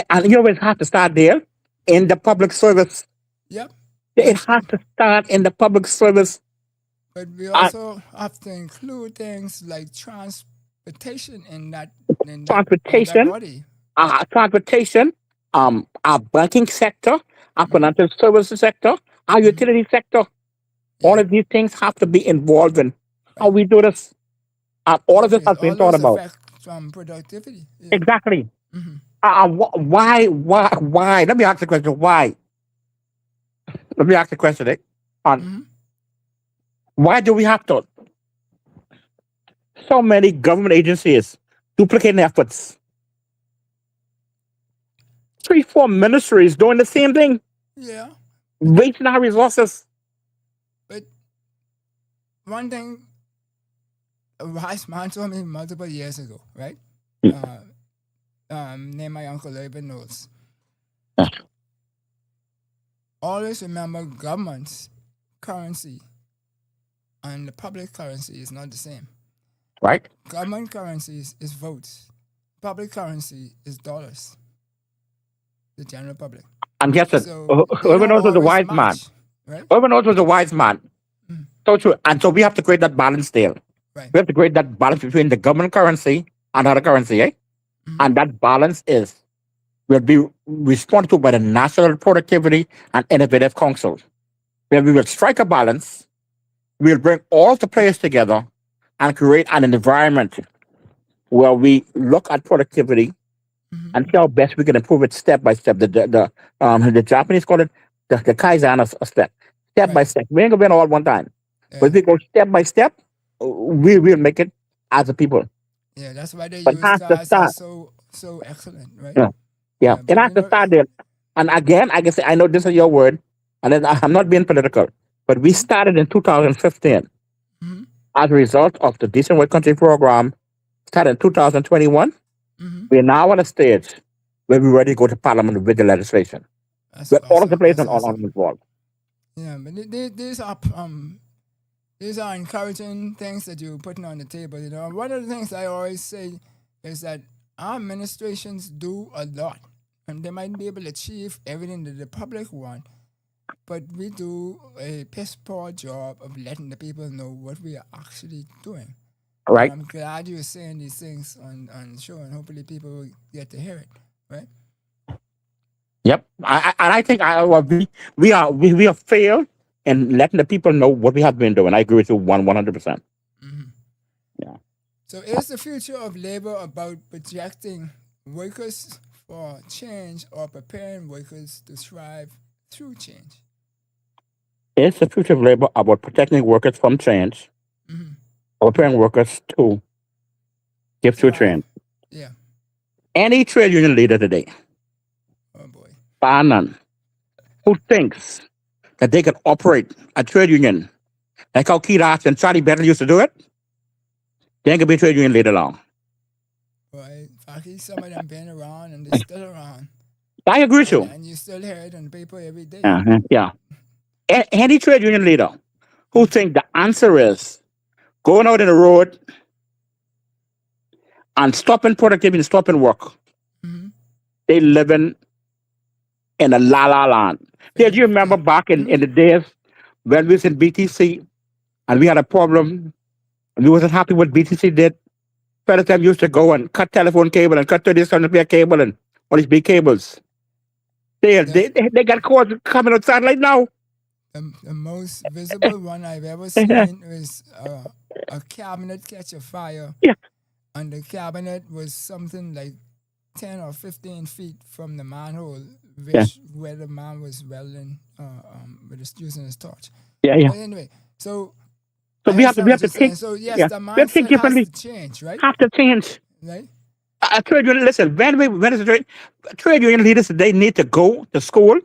And you always have to start there in the public service. Yep. It has to start in the public service. But we I, also have to include things like transportation in that Transportation, body. transportation, our banking sector, our Mm-hmm. financial services sector, our Mm-hmm. utility sector. All Yeah, of these things have to be involved in how right. we do this. And all of this Definitely. has been All thought those about. affect productivity. Yeah. Exactly. Mm-hmm. Why? Let me ask the question. Why? Let me ask the question. On Mm-hmm. why do we have to so many government agencies duplicating efforts? 3, 4 ministries doing the same thing, Yeah. wasting our resources. But one thing a wise man told me multiple years ago, right? Named my uncle Laban Knowles. Always remember government's currency and the public currency is not the same. Right? Government currency is votes. Public currency is dollars. The general public. And guess what? So they Whoever don't knows was a always wise man. match, right? Whoever knows was a wise man. Mm. So true. And so we have to create that balance there. Right. We have to create that balance between the government currency and other currency, eh? Mm-hmm. And that balance will be responded to by the National Productivity and Innovative Council, where we will strike a balance. We'll bring all the players together and create an environment where we look at productivity Mm-hmm. and see how best we can improve it step by step. The Japanese call it the Kaizen of step by Right. step. We ain't gonna win all at one time, but if Yeah. we go step by step, we will make it as a people. Yeah, that's why the But it youth has to guys are start. so excellent, right? Yeah, yeah. Yeah, It but has to start there. And again, I can say I know this is your word, and then I'm not being political, but we started in 2015 mm-hmm. as a result of the Decent Work Country program. Started in 2021. Mm-hmm. We're now on a stage where we're ready to go to Parliament with the legislation. That's With all of the awesome. players That's and all awesome. involved. Yeah, but these are encouraging things that you're putting on the table. You know, one of the things I always say is that our administrations do a lot, and they might be able to achieve everything that the public want, but we do a piss poor job of letting the people know what we are actually doing. Right? And I'm glad you're saying these things on the show, and hopefully people will get to hear it, right? Yep. And I think we are failed in letting the people know what we have been doing. I agree with you 100%. Mm-hmm. Yeah. So is the future of labor about projecting workers for change or preparing workers to thrive through change? It's the future of labor about protecting workers from change, Mm-hmm. or preparing workers to give through Thrive. change. Yeah. Any trade union leader today, Oh boy. bar none, who thinks that they can operate a trade union like how Keith and Charlie Battle used to do it, they ain't gonna be a trade union leader long. Right. Fact, some of them been around and they're still around. I agree with you. And you still hear it on the paper every day. Yeah. Any trade union leader who think the answer is going out in the road and stopping productivity and stopping work, Mm-hmm. they living in a la la land. Did you remember back in the days when we was in BTC and we had a problem and we wasn't happy what BTC did? By the time used to go and cut telephone cable and cut 30 cable and all these big cables. They got calls coming outside right now. The most visible one I've ever seen was a cabinet catch a fire. Yeah. And the cabinet was something like 10 or 15 feet from the manhole, where the man was welding using his torch. Yeah. But anyway, so we have to think. So yes, the we have to think mindset differently. has to change, right? Have to change. Right? Trade union, listen, when is the trade union leaders, they need to go to school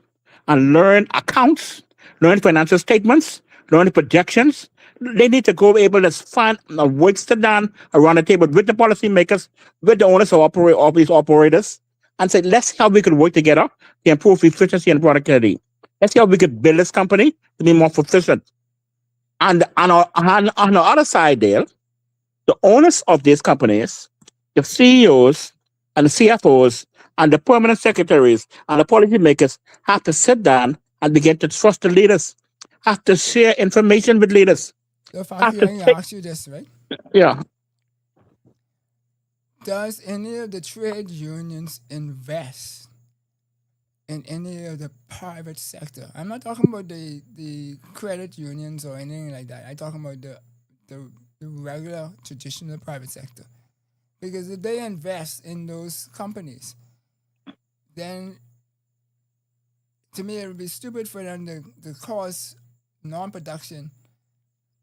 and learn accounts, learn financial statements, learn projections. They need to go able to find a work sit down around the table with the policymakers, with the owners of these operators, and say, let's see how we can work together to improve efficiency and productivity. Let's see how we could build this company to be more efficient. And on the other side there, the owners of these companies, the CEOs and the CFOs and the permanent secretaries and the policymakers have to sit down and begin to trust the leaders, have to share information with leaders. So, Faki, I ask you this, right? Yeah. Does any of the trade unions invest in any of the private sector? I'm not talking about the credit unions or anything like that. I'm talking about the regular traditional private sector. Because if they invest in those companies, then to me it would be stupid for them to cause non-production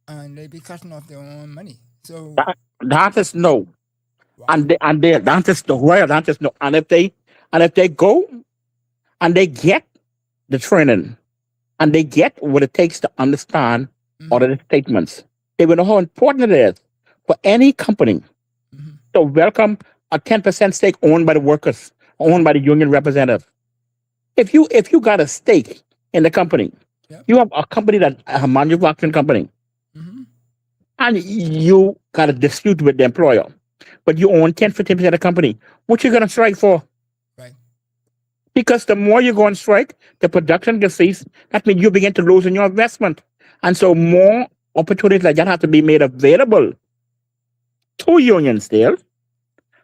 and they'd be cutting off their own money. So That is no. wow. And they that is the royal that is no. And if they go and they get the training and they get what it takes to understand all of the statements, they will know how important it is for any company to welcome a 10% stake owned by the workers, owned by the union representative. If you got a stake in the company, Yep. you have a company that a manufacturing company, and you got a dispute with the employer, but you own 10-15% of the company, what you gonna strike for? Right. Because the more you go on strike, the production gets ceased. That means you begin to lose in your investment. And so more opportunities like that have to be made available to unions there.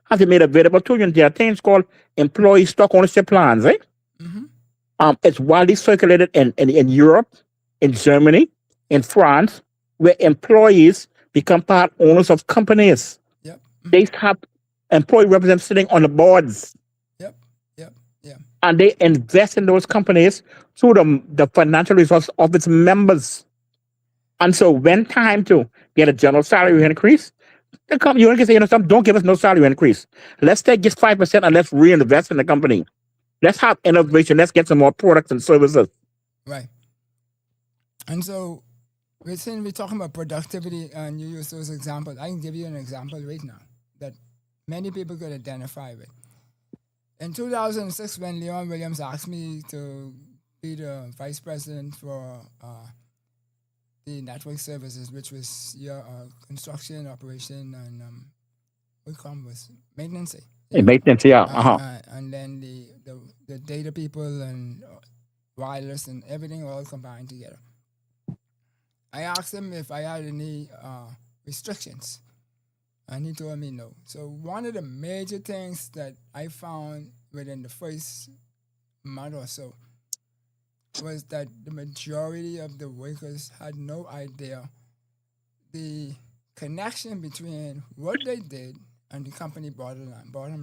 Have to be made available to unions. There are things called employee stock ownership plans, right? It's widely circulated in Europe, in Germany, in France, where employees become part owners of companies. Yep. They have employee representatives sitting on the boards. Yep. Yep. Yeah. And they invest in those companies through the financial resources of its members. And so when time to get a general salary increase, the union can say, don't give us no salary increase. Let's take just 5% and let's reinvest in the company. Let's have innovation. Let's get some more products and services. Right. And so we're talking about productivity and you use those examples. I can give you an example right now that many people could identify with. In 2006, when Leon Williams asked me to be the vice president for the network services, which was your construction, operation, and what was maintenance. Maintenance, yeah. And then the data people and wireless and everything all combined together. I asked him if I had any restrictions, and he told me no. So one of the major things that I found within the first month or so was that the majority of the workers had no idea the connection between what they did and the company bottom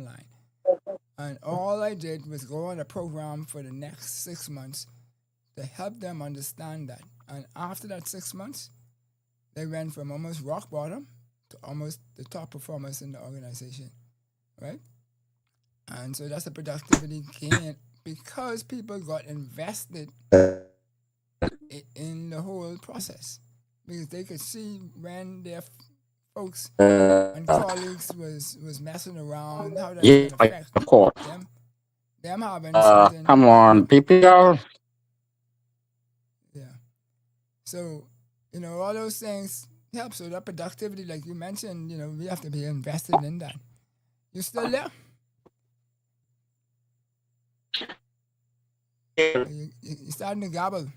line. And all I did was go on a program for the next 6 months to help them understand that. And after that 6 months, they went from almost rock bottom to almost the top performers in the organization, right? And so that's a productivity gain because people got invested in the whole process because they could see when their folks and colleagues was messing around, how that Yeah, could affect of course. them having something. Come on, people. Yeah. So, all those things help. So that productivity, like you mentioned, we have to be invested in that. You still there? You starting to gabble.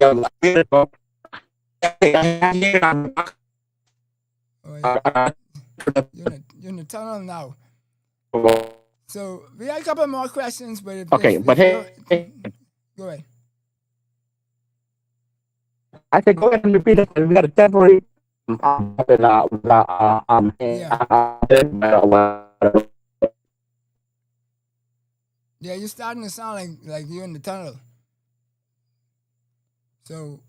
You're in the tunnel now. So we had a couple more questions, but if go ahead. I said, go ahead and repeat it. We got a temporary. Yeah, you're starting to sound like you're in the tunnel. So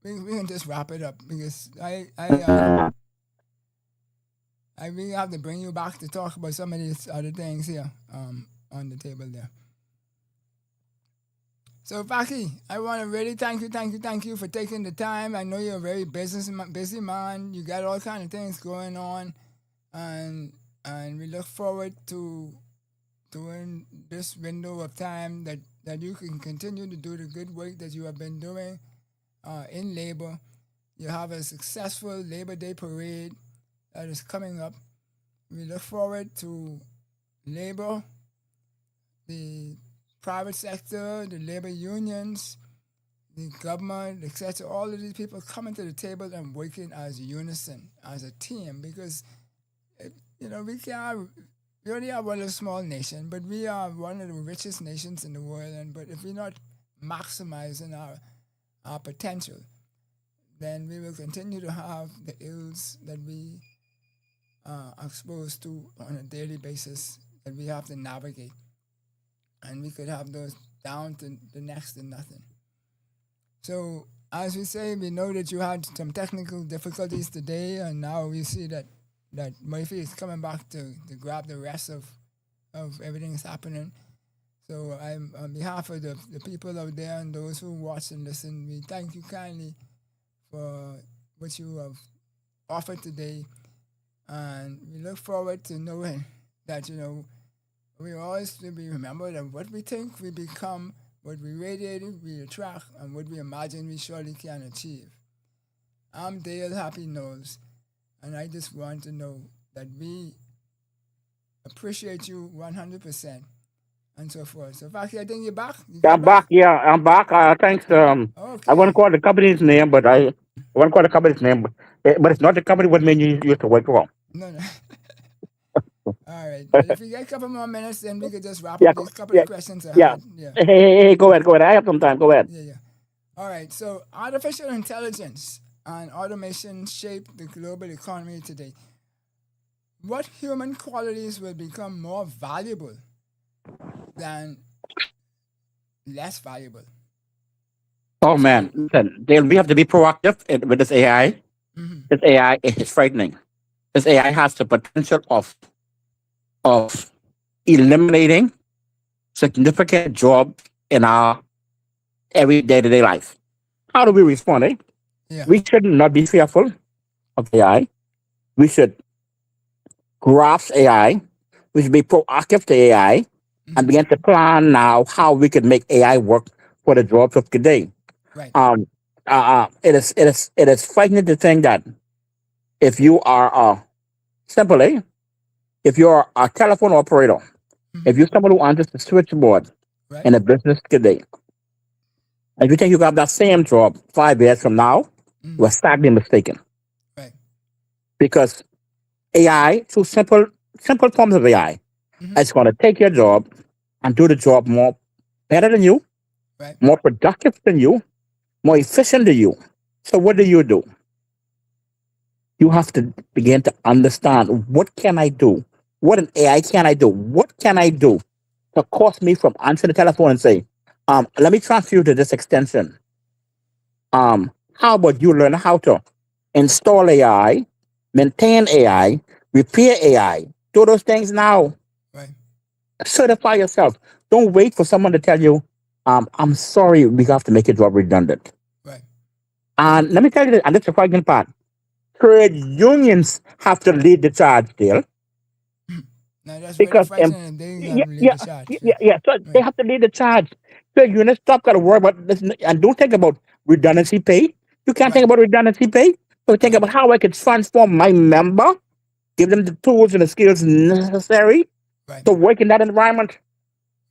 we can just wrap it up because I really have to bring you back to talk about some of these other things here on the table there. So, Faki, I want to really thank you for taking the time. I know you're a very busy man. You got all kind of things going on, and we look forward to during this window of time that you can continue to do the good work that you have been doing in labor. You have a successful Labor Day parade that is coming up. We look forward to labor, the private sector, the labor unions, the government, etc. All of these people coming to the table and working as unison, as a team, because we only are one of a small nation, but we are one of the richest nations in the world. But if we're not maximizing our potential, then we will continue to have the ills that we are exposed to on a daily basis that we have to navigate. And we could have those down to the next to nothing. So, as we say, we know that you had some technical difficulties today, and now we see that Murphy is coming back to grab the rest of everything that's happening. So I'm on behalf of the people out there and those who watch and listen, we thank you kindly for what you have offered today. And we look forward to knowing that, we always to be remembered that what we think we become, what we radiate, we attract, and what we imagine we surely can achieve. I'm Dale Happy Knowles, and I just want to know that we appreciate you 100% and so forth. So, Faki, I think you're back. You Yeah, got I'm back. Yeah, I'm back. Thanks. I want to Okay. call the company's name, but I want to call the company's name, but it's not the company what made you used to work for. No, no. All right. But if we get a couple more minutes, then we could just wrap Yeah, up these couple yeah, of questions I yeah. had. Yeah. Hey, go ahead, go ahead. I have some time. Go ahead. Yeah, yeah. All right. So, artificial intelligence and automation shape the global economy today. What human qualities will become more valuable than less valuable? Oh So, man, listen, Dale, we have to be proactive with this AI. mm-hmm, This AI is frightening. This AI has the potential of eliminating significant jobs in our every day to day life. How do we respond? yeah, We should not be fearful of AI. We should grasp AI. We should be proactive to AI and mm-hmm, begin to plan now how we could make AI work for the jobs of today. right, Um, it is frightening to think that if you are simply if you're a telephone operator, mm-hmm, if you're someone who answers the switchboard right, in a business today, if you think you have that same job 5 years from now, mm-hmm, we're sadly mistaken right, because AI, through simple forms of AI, mm-hmm, is going to take your job and do the job more better than you, right, more productive than you, more efficient than you. So what do? You have to begin to understand what can I do? What an AI can I do? What can I do to cost me from answering the telephone and say, let me transfer you to this extension. How about you learn how to install AI, maintain AI, repair AI, do those things now. right, Certify yourself. Don't wait for someone to tell you, I'm sorry, we have to make your job redundant. right. And let me tell you this, and this is the frightening part. Trade unions have to lead the charge still Now that's very because frightening, and they yeah, have to lead yeah, the charge. Yeah, yeah. So they right, have to lead the charge. Trade unions stop got to worry about this and don't think about redundancy pay. You can't think right, about redundancy pay. So think right, about how I could transform my member, give them the tools and the skills necessary right. to work in that environment.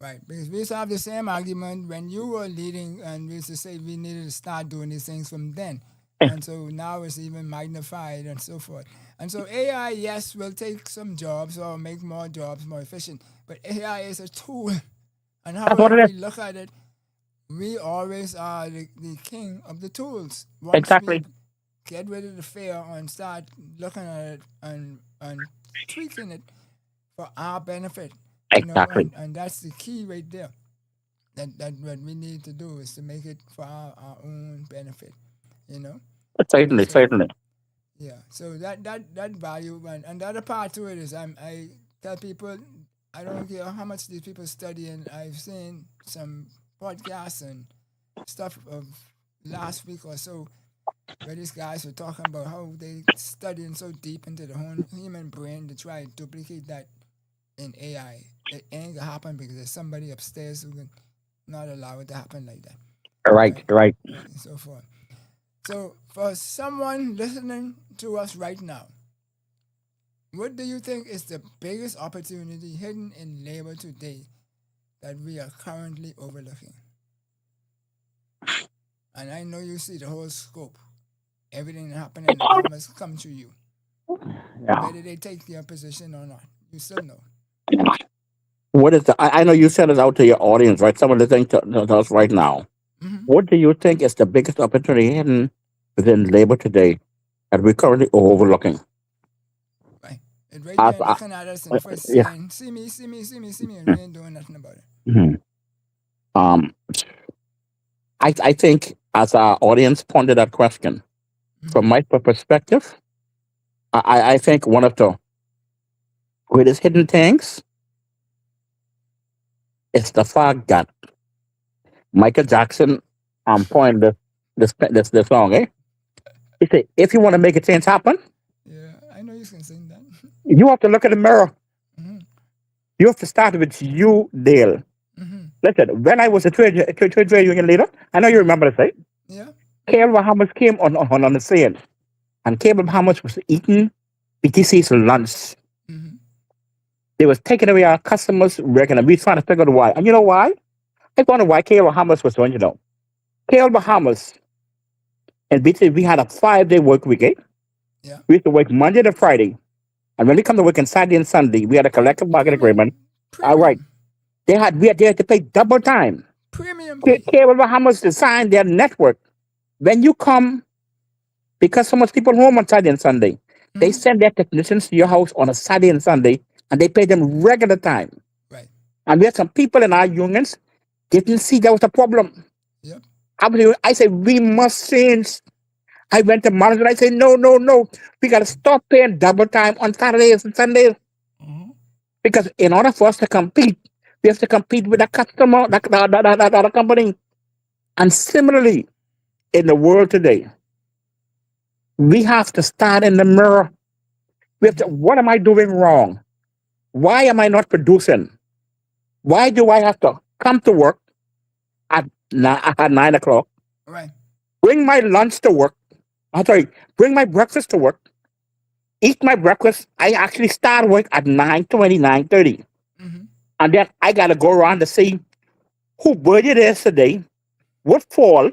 Right, because we used to have the same argument when you were leading, and we used to say we needed to start doing these things from then. And so now it's even magnified and so forth. And so AI, yes, will take some jobs or make more jobs more efficient, but AI is a tool. And That's what however it is. we look at it, we always are the king of the tools. Once we Exactly. get rid of the fear and start looking at it and tweaking it for our benefit, Exactly. and that's the key right there. That what we need to do is to make it for our own benefit, you know, and Certainly. so forth. Certainly. Yeah. So that value and the other part to it is I tell people I don't care how much these people study, and I've seen some podcasts and stuff of last week or so where these guys were talking about how they studying so deep into the whole human brain to try to duplicate that in AI. It ain't gonna happen because there's somebody upstairs who can not allow it to happen like that. Right. Right? Right. Right, and so forth. So for someone listening to us right now, what do you think is the biggest opportunity hidden in labor today that we are currently overlooking? And I know you see the whole scope. Everything that happening It in the all government's come to you. Yeah. whether they take your position or not. You still know. What is I know you sent it out to your audience, right? Someone listening to us right now. Mm-hmm. What do you think is the biggest opportunity hidden within labor today that we're currently overlooking? Right. It right As, there looking at us and first yeah. saying, see me, see me, see me, see me, and we ain't doing nothing about it. Mhm. Um, I think as our audience pondered that question, from Mm-hmm. my perspective, I think one of the greatest hidden things is the fact that Michael Jackson coined this song, eh? He said, if you want to make a change happen, Yeah, I know you can sing that. you have to look in the mirror. Mm-hmm. You have to start with you, Dale. Mm-hmm. Listen, when I was a trade union leader, I know you Mm-hmm. remember this, right? Yeah. Cable Bahamas came on the scene, and Cable Bahamas was eating BTC's lunch. Mm-hmm. They was taking away our customers' regular. We trying to figure out why. And you know why? I wonder why Cable Bahamas was doing, Cable Bahamas and BTC, we had a 5-day work week, eh? Yeah. We used to work Monday to Friday. And when we come to work on Saturday and Sunday, we had a collective bargaining agreement. All right. Premium. They had to pay double time. Premium pay. Cable Bahamas designed their network. When you come, because so much people home on Saturday and Sunday, they Mm-hmm. send their technicians to your house on a Saturday and Sunday, and they pay them regular time. Right. And we had some people in our unions didn't see that was a problem. Yep. I said, we must change. I went to management. I said, no, no, no. We got to stop paying double time on Saturdays and Sundays. Mm-hmm. Because in order for us to compete, we have to compete with the customer, the other company. And similarly, in the world today, we have to start in the mirror. We have to, what am I doing wrong? Why am I not producing? Why do I have to come to work at, at 9 o'clock, Right. bring my lunch to work? I'm sorry, bring my breakfast to work, eat my breakfast. I actually start work at 9:20, 9:30. Mm-hmm. And then I got to go around to see who birthday it is today, what fall,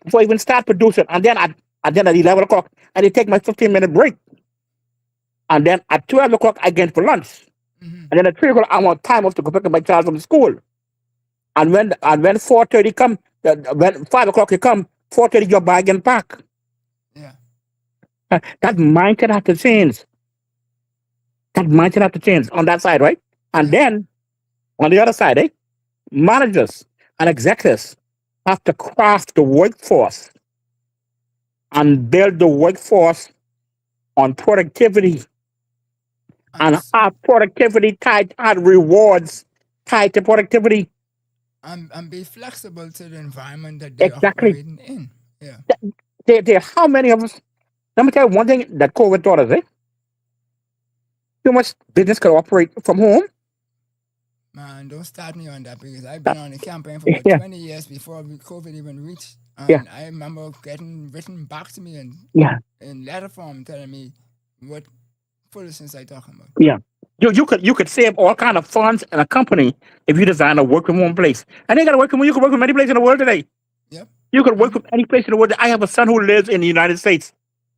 before I even start producing. And then at 11 o'clock, I take my 15-minute break. And then at 12 o'clock, I get for lunch. Mm-hmm. And then at 3 o'clock, I want time off to go pick up my child from school. And when 4:30 come, when 5 o'clock you come, 4:30 your bag and pack. Yeah. That mindset has to change. That mindset has to change on that side, right? And Yeah. then on the other side, managers and executives have to craft the workforce and build the workforce on productivity And, and have productivity tied and rewards tied to productivity. and be flexible to the environment that they're Exactly. operating in. Yeah. How many of us, let me tell you one thing that COVID taught us, too much business can operate from home. Man, don't start me on that because I've been on the campaign for about Yeah, 20 years before COVID even reached. yeah, And I remember getting written back to me yeah, in letter form telling me what foolishness I talking about. yeah. You could save all kind of funds in a company if you design a work from home place. And they got to work from home. You can work from any place in the world today. Yep. You could work Mm-hmm. from any place in the world. I have a son who lives in the United States.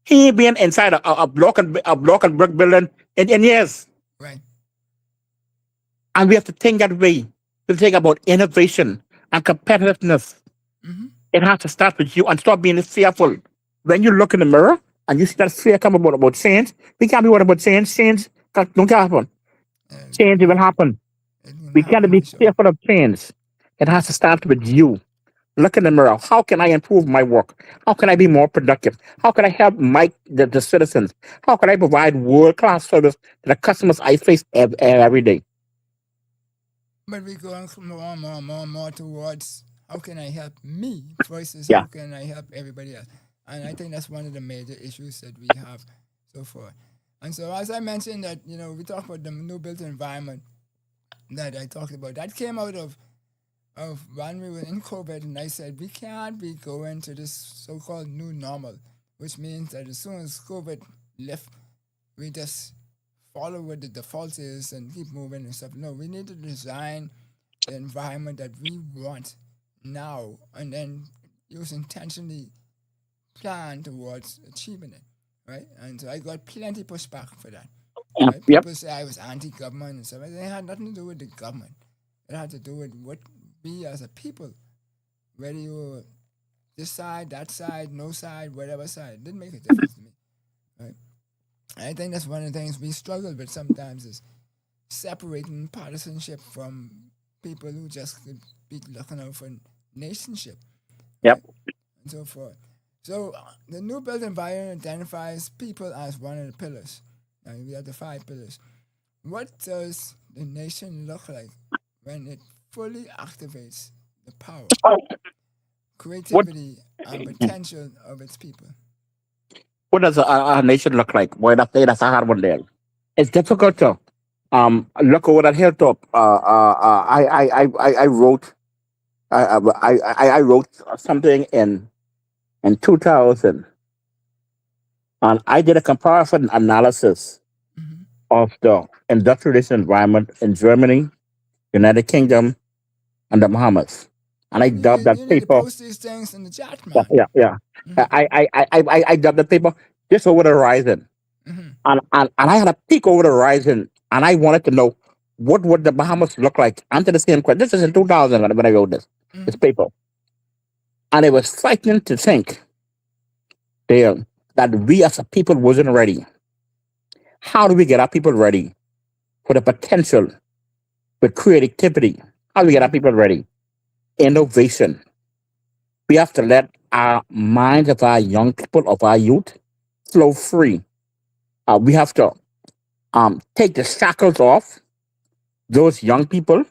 He ain't been inside a block and brick building in years. Right. And we have to think that way. We think about innovation and competitiveness. Mm-hmm. It has to start with you and stop being fearful. When you look in the mirror and you see that fear come about change, we can't be worried about change. Change don't happen. Change will happen. It can We can't happen be for sure. fearful of change. It has to start with you. Look in the mirror. How can I improve my work? How can I be more productive? How can I help the citizens? How can I provide world-class service to the customers I face every day? But we're going more towards how can I help me versus Yeah, how can I help everybody else. And I think that's one of the major issues that we have so far. And so as I mentioned that, we talk about the new built environment that I talked about. That came out of when we were in COVID, and I said we can't be going to this so-called new normal, which means that as soon as COVID left, we just follow what the default is and keep moving and stuff. No, we need to design the environment that we want now, and then use intentionally plan towards achieving it. right? And so I got plenty pushback for that, Yep. right? Yep. People say I was anti-government and stuff. It had nothing to do with the government. It had to do with what we as a people, whether you were this side, that side, no side, whatever side, it didn't make a difference to me, right? And I think that's one of the things we struggle with sometimes is separating partisanship from people who just could be looking out for nationship, Yep. right? And so forth. So the new built environment identifies people as one of the pillars. Now we have the 5 pillars. What does the nation look like when it fully activates the power, What creativity, and potential of its people? what does a nation look like? Boy, that's a hard one there. It's difficult to look over that hilltop. I wrote I wrote something in 2000, and I did a comparison analysis Mm-hmm. of the industrialist environment in Germany, United Kingdom, and the Bahamas. And I dubbed that You need to paper. post these things in the chat, Yeah, man. yeah, yeah. Mm-hmm. I dubbed the paper just over the horizon. Mm-hmm. And I had a peek over the horizon, and I wanted to know what would the Bahamas look like. Answer the same question. This is in 2000 when I wrote this Mm-hmm. paper. And it was frightening to think there that we as a people wasn't ready. How do we get our people ready for the potential with creativity? How do we get our Mm-hmm. people ready? Innovation. We have to let our minds of our young people, of our youth, flow free. We have to take the shackles off those young people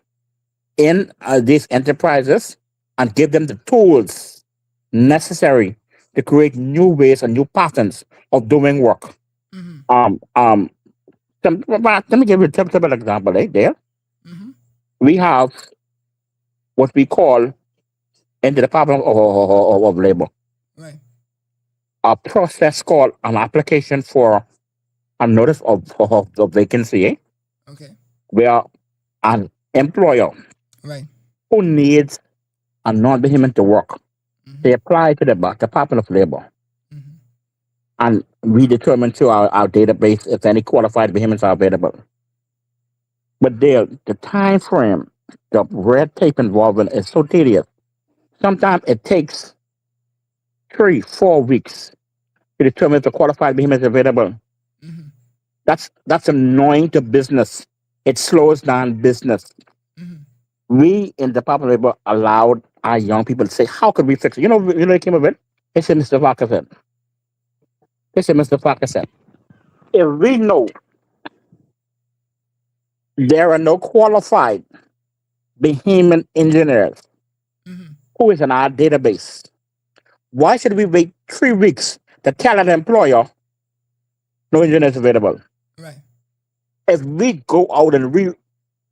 in these enterprises and give them the tools necessary to create new ways and new patterns of doing work. Mm-hmm. Um, um, let me give you a simple example. There, Mm-hmm. we have what we call in the Department of Labor Right. a process called an application for a notice of vacancy, Okay. where an employer Right. who needs a non-behemoth to work, Mm-hmm. they apply to the Department of Labor, Mm-hmm. and we determine to our database if any qualified behemoths are available. But there, the time frame, the red tape involvement is so tedious. Sometimes it takes 3, 4 weeks to determine if the qualified behemoth is available. Mm-hmm. That's annoying to business. It slows down business. Mm-hmm. We in the Department of Labor allowed our young people to say, "How could we fix it?" They came of it. They said, "Mr. Farquharson." They said, "Mr. Farquharson, if we know there are no qualified behemoth engineers Mm-hmm. who is in our database, why should we wait 3 weeks to tell an employer no engineers available? Right. If we go out and we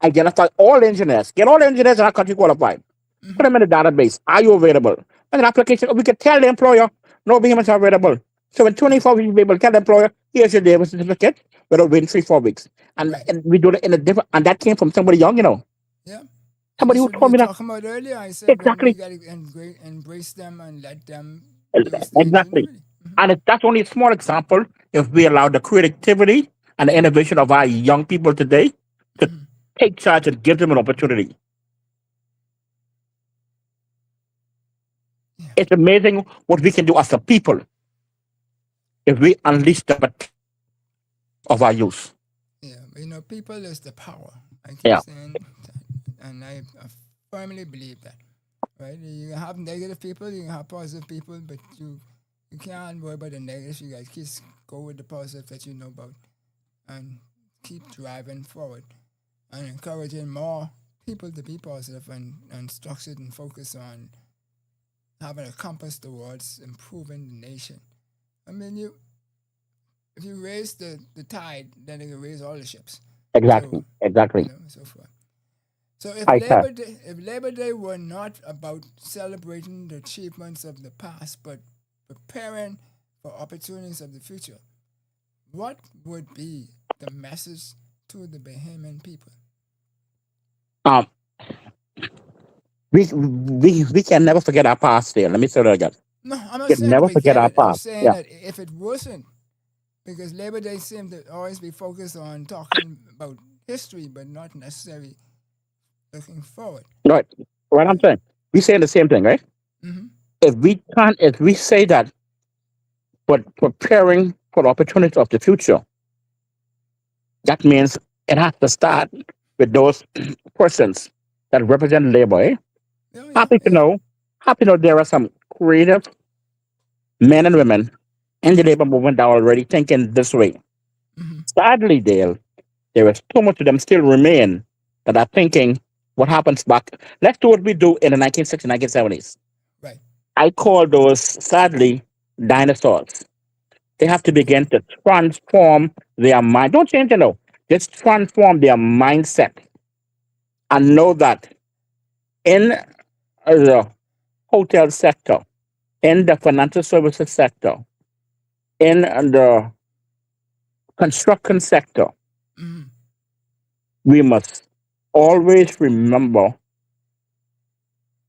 identify all engineers, get all engineers in our country qualified, put Mm-hmm. them in the database. Are you available? And an application, we can tell the employer, no behemoths are available. So in 24 weeks, we'll be able to tell the employer, here's your labor certificate, without waiting 3, 4 weeks. Right. And we do it in a different, and that came from somebody young. Yeah. And Somebody that's who what we told were me that. talking about earlier. I said we Exactly. got to embrace them and let them use the Exactly. ingenuity. Mm-hmm. And that's only a small example. If we allow the creativity and the innovation of our young people today to Mm-hmm. take charge and give them an opportunity, Yeah. it's amazing what we can do as a people if we unleash the potential of our youth. Yeah. People is the power. I keep Yeah, saying that, and I firmly believe that. Right? You can have negative people, you can have positive people, but you can't worry about the negatives. You guys just go with the positive that you know about and keep driving forward and encouraging more people to be positive and structured and focused on having a compass towards improving the nation. I mean, if you raise the tide, then it can raise all the ships. So, exactly. Exactly. so forth. So I said, If Labor Day were not about celebrating the achievements of the past, but preparing for opportunities of the future, what would be the message to the Bahamian people? um, we can never forget our past there. Let me say that again. No, I'm not We can saying to never forget forget our it. I'm past. saying Yeah. that if it wasn't because Labor Day seems to always be focused on talking about history, but not necessarily looking forward. Right. What I'm saying. We saying the same thing, right? Mm-hmm. If we say that, but preparing for the opportunities of the future, that means it has to start with those persons that represent labor. Eh? Oh, yeah, Happy to yeah. know, happy to know there are some creative men and women in the labor movement that are already thinking this way. Mm-hmm. Sadly, Dale, there is too much of them still remain that are thinking what happens back. Let's do what we do in the 1960s, 1970s. Right. I call those, sadly, dinosaurs. They have to begin to transform their mind. Don't change it, no. Just transform their mindset and know that in the hotel sector, in the financial services sector, in the construction sector, Mm-hmm. we must always remember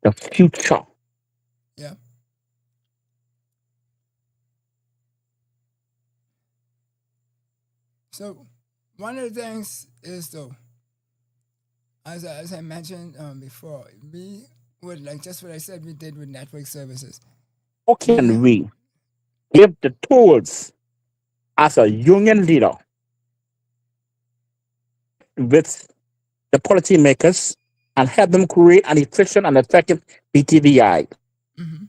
the future. Yeah. So one of the things is though, as I mentioned before, we would like just what I said we did with network services. How We can we give the tools as a union leader with the policymakers and help them create an efficient and effective BTVI? mm-hmm.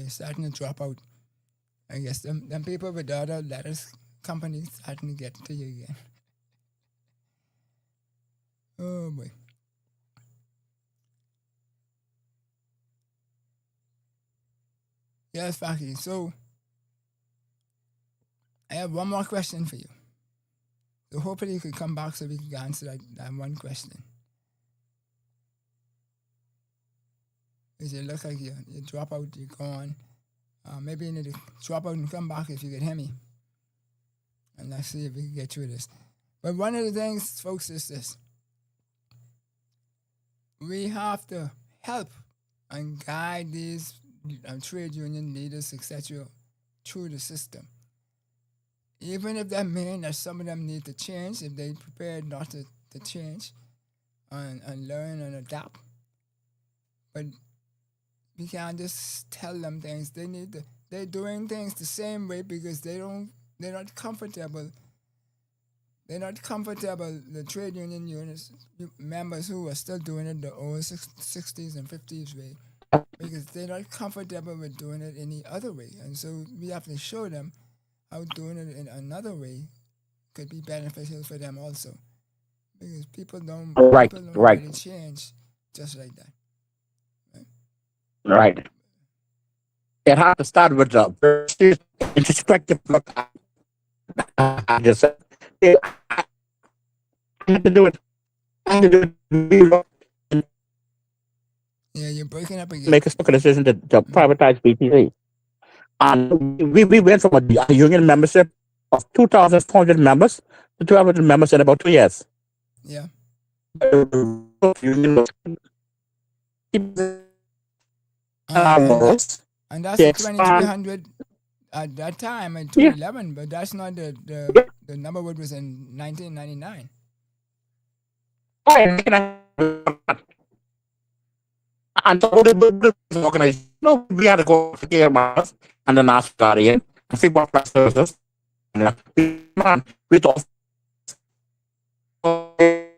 Starting to drop out. I guess them people with the other letters companies starting to get to you again. Oh boy. Yes, Faki. So I have one more question for you. So hopefully you can come back so we can answer that one question. Because you look like you drop out, you're gone. Maybe you need to drop out and come back if you can hear me. And let's see if we can get through this. But one of the things, folks, is this. We have to help and guide these trade union leaders, etc., through the system. Even if that means that some of them need to change, if they prepared not to change and learn and adapt. But we can't just tell them things. They're doing things the same way because they're not comfortable. They're not comfortable, the trade union units members who are still doing it the old 60s and 50s way, because they're not comfortable with doing it any other way. And so we have to show them how doing it in another way could be beneficial for them also. Because people don't Right, really change just like that. right. It has to start with the very introspective look. I just said, yeah, I have to do it. I have to do it. Yeah, you're breaking up again. Make a decision to privatize BTC. And we went from a union membership of 2,400 members to 1,200 members in about 2 years. Yeah. And that's the 2,300 at that time in 2011, but that's not the number what was in 1999. And so the organization, we had to go to care about us and the National Guardian and see what class services. And we thought.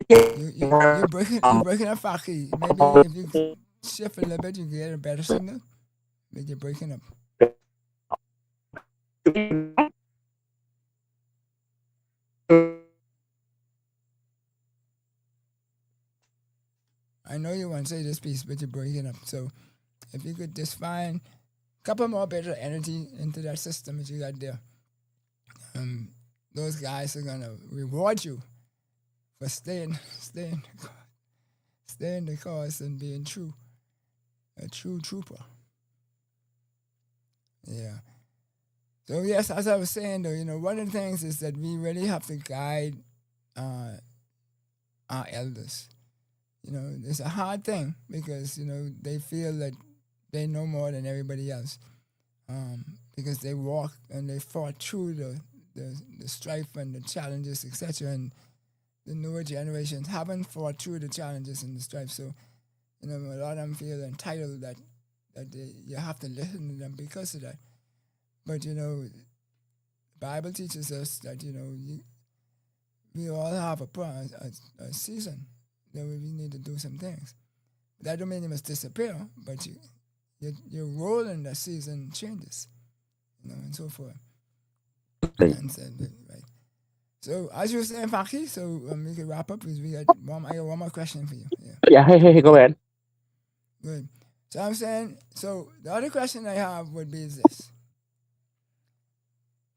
You're breaking up, Faki. Maybe if you shift a little bit, you get a better signal. But you're breaking up. I know you want to say this piece, but you're breaking up. So if you could just find a couple more better energy into that system that you got there, those guys are gonna reward you for staying the cause and being a true trooper. Yeah. So yes, as I was saying though, one of the things is that we really have to guide our elders. It's a hard thing because they feel that they know more than everybody else, because they walk and they fought through the strife and the challenges, etc. And the newer generations haven't fought through the challenges and the strife, so a lot of them feel entitled that you have to listen to them because of that. But the Bible teaches us that we all have a season that we need to do some things. That don't mean you must disappear, but your role in that season changes, and so forth. And said, right. So as you were saying, Faki, so we can wrap up because I got one more question for you. Yeah. Hey, go ahead. Good. So I'm saying, so the other question I have would be this.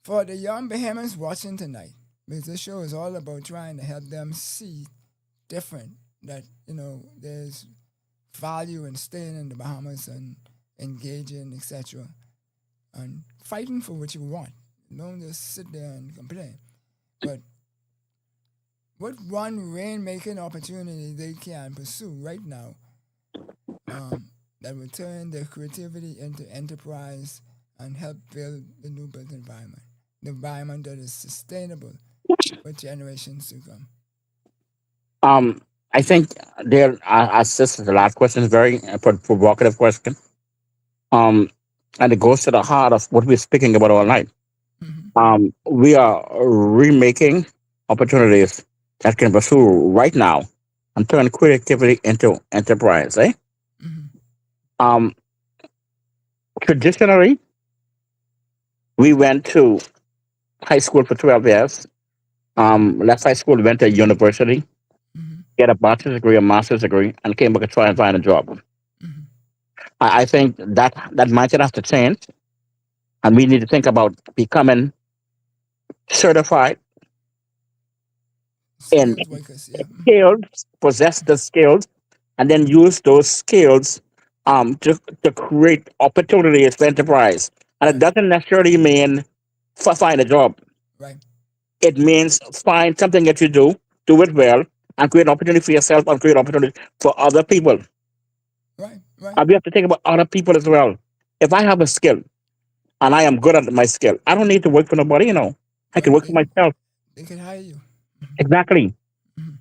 For the young Bahamians watching tonight, because this show is all about trying to help them see different, that, there's value in staying in the Bahamas and engaging, etc. and fighting for what you want. Don't just sit there and complain. But what one rainmaking opportunity they can pursue right now that will turn their creativity into enterprise and help build the new built environment, the environment that is sustainable for generations to come? I think there, as this is the last question, is very provocative question. And it goes to the heart of what we're speaking about all night. We are remaking opportunities that can pursue right now and turn creativity into enterprise. Traditionally, we went to high school for 12 years. Left high school, went to university, get a bachelor's degree, a master's degree, and came back to try and find a job. I think that mindset has to change, and we need to think about becoming certified in skills, possess the skills, and then use those skills to create opportunities for enterprise. And it doesn't necessarily mean find a job. Right. It means find something that you do it well, and create opportunity for yourself and create opportunity for other people. Right. And we have to think about other people as well. If I have a skill and I am good at my skill, I don't need to work for nobody, I can work for myself. They can hire you. Exactly.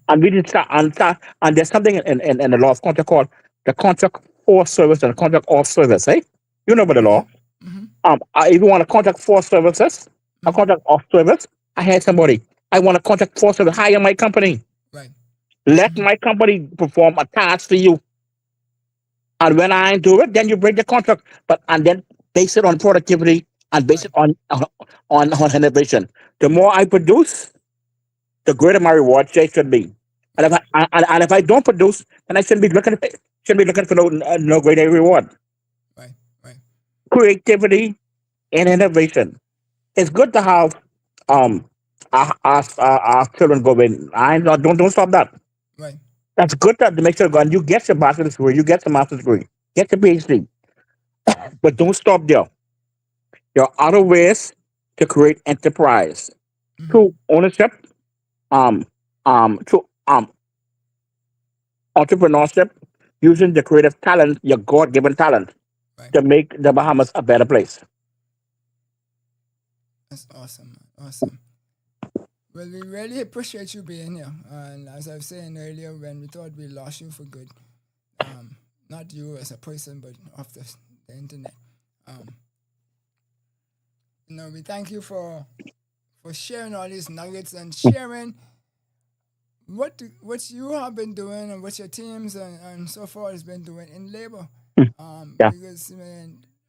And we did start, and there's something in the law of contract called the contract for service and the contract of service, You know about the law. If you want a contract for services, a contract of service, I had somebody. I want a contract for service, hire my company. Right. Let my company perform a task for you. And when I do it, then you break the contract. And then base it on productivity and base it on innovation. The more I produce, the greater my reward should be. And if I don't produce, then I shouldn't be looking for no greater reward. Right. Creativity and innovation. It's good to have our children go in. Don't stop that. Right. That's good to make sure you get your bachelor's degree, you get your master's degree, get your PhD. But don't stop there. There are other ways to create enterprise through ownership, through entrepreneurship, using the creative talent, your God-given talent, to make the Bahamas a better place. That's awesome. Awesome. Well, we really appreciate you being here. And as I was saying earlier, when we thought we lost you for good, not you as a person, but off the internet. We thank you for sharing all these nuggets and sharing what you have been doing and what your teams and so forth has been doing in labor. Because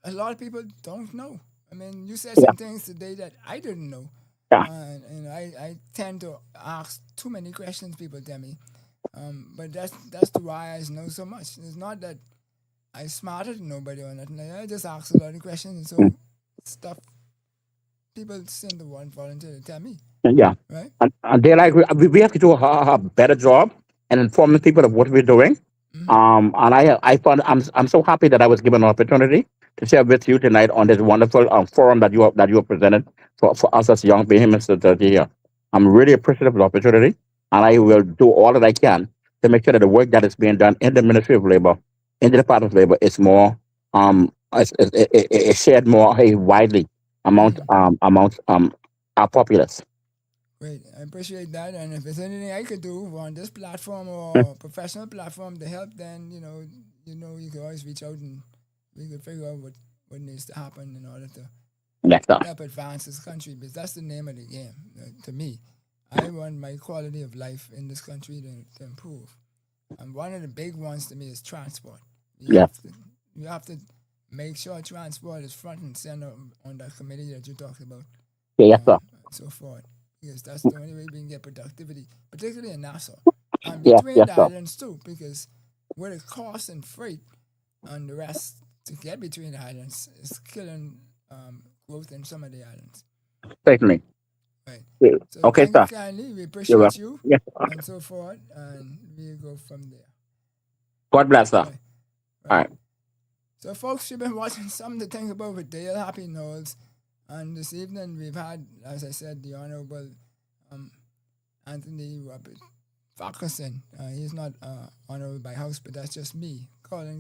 a lot of people don't know. You said some things today that I didn't know. And I tend to ask too many questions, people tell me. But that's why I know so much. It's not that I smarter than nobody or nothing. I just ask a lot of questions, and so stuff people seem to want volunteer to tell me. Yeah. Right? And they're like, we have to do a better job and informing people of what we're doing. And I found I'm so happy that I was given an opportunity to share with you tonight on this wonderful forum that you have presented for us as young Bahamians here. I'm really appreciative of the opportunity, and I will do all that I can to make sure that the work that is being done in the Ministry of Labor, in the Department of Labor, is more it's shared more widely amongst our populace. Great. I appreciate that. And if there's anything I could do on this platform or professional platform to help, then you can always reach out and we could figure out what needs to happen in order to help advance this country, because that's the name of the game. To me, I want my quality of life in this country to improve. And one of the big ones to me is transport. You have to make sure transport is front and center on that committee that you talked about. Yes, sir. And so forth. Because that's the only way we can get productivity, particularly in Nassau. And between the islands too, because with the cost and freight and the rest to get between the islands is killing growth in some of the islands. Certainly. Right. Yeah. So okay, thank sir. you kindly. We appreciate you Yes. and so forth, and we'll go from there. God bless, sir. Right. All right. So, folks, you've been watching Something to Think About with Dale Happy Knowles. And this evening we've had, as I said, the Honorable Anthony Robert Farquharson. He's not honorable by house, but that's just me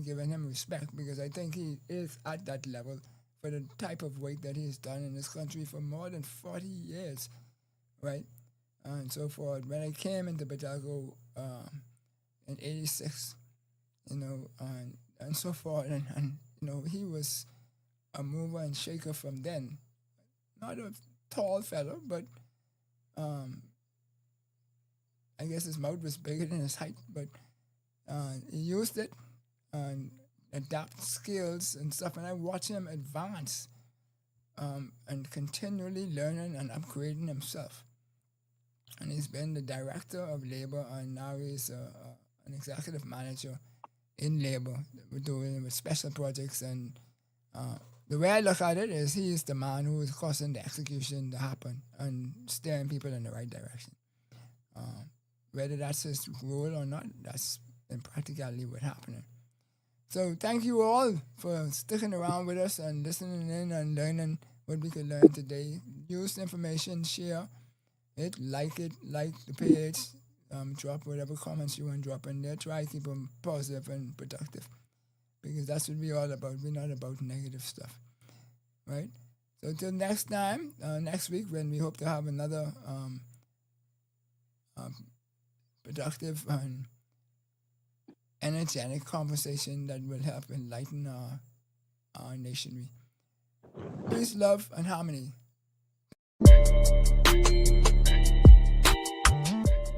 giving him respect, because I think he is at that level for the type of work that he's done in this country for more than 40 years, right? And so forth. When I came into Batago in 86, and so forth, and he was a mover and shaker from then. Not a tall fellow, but I guess his mouth was bigger than his height, but he used it and adapt skills and stuff, and I watch him advance and continually learning and upgrading himself. And he's been the director of labor, and now he's an executive manager in labor, doing with special projects. And the way I look at it is he is the man who is causing the execution to happen and steering people in the right direction. Whether that's his role or not, that's in practicality what's happening. So thank you all for sticking around with us and listening in and learning what we could learn today. Use the information, share it, like the page, drop whatever comments you want to drop in there. Try to keep them positive and productive, because that's what we're all about. We're not about negative stuff, right? So until next time, next week, when we hope to have another productive and energetic conversation that will help enlighten our nationry. Peace, love, and harmony.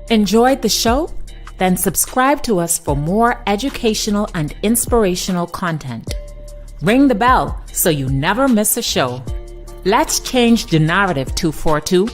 Enjoyed the show? Then subscribe to us for more educational and inspirational content. Ring the bell so you never miss a show. Let's change the narrative, 242.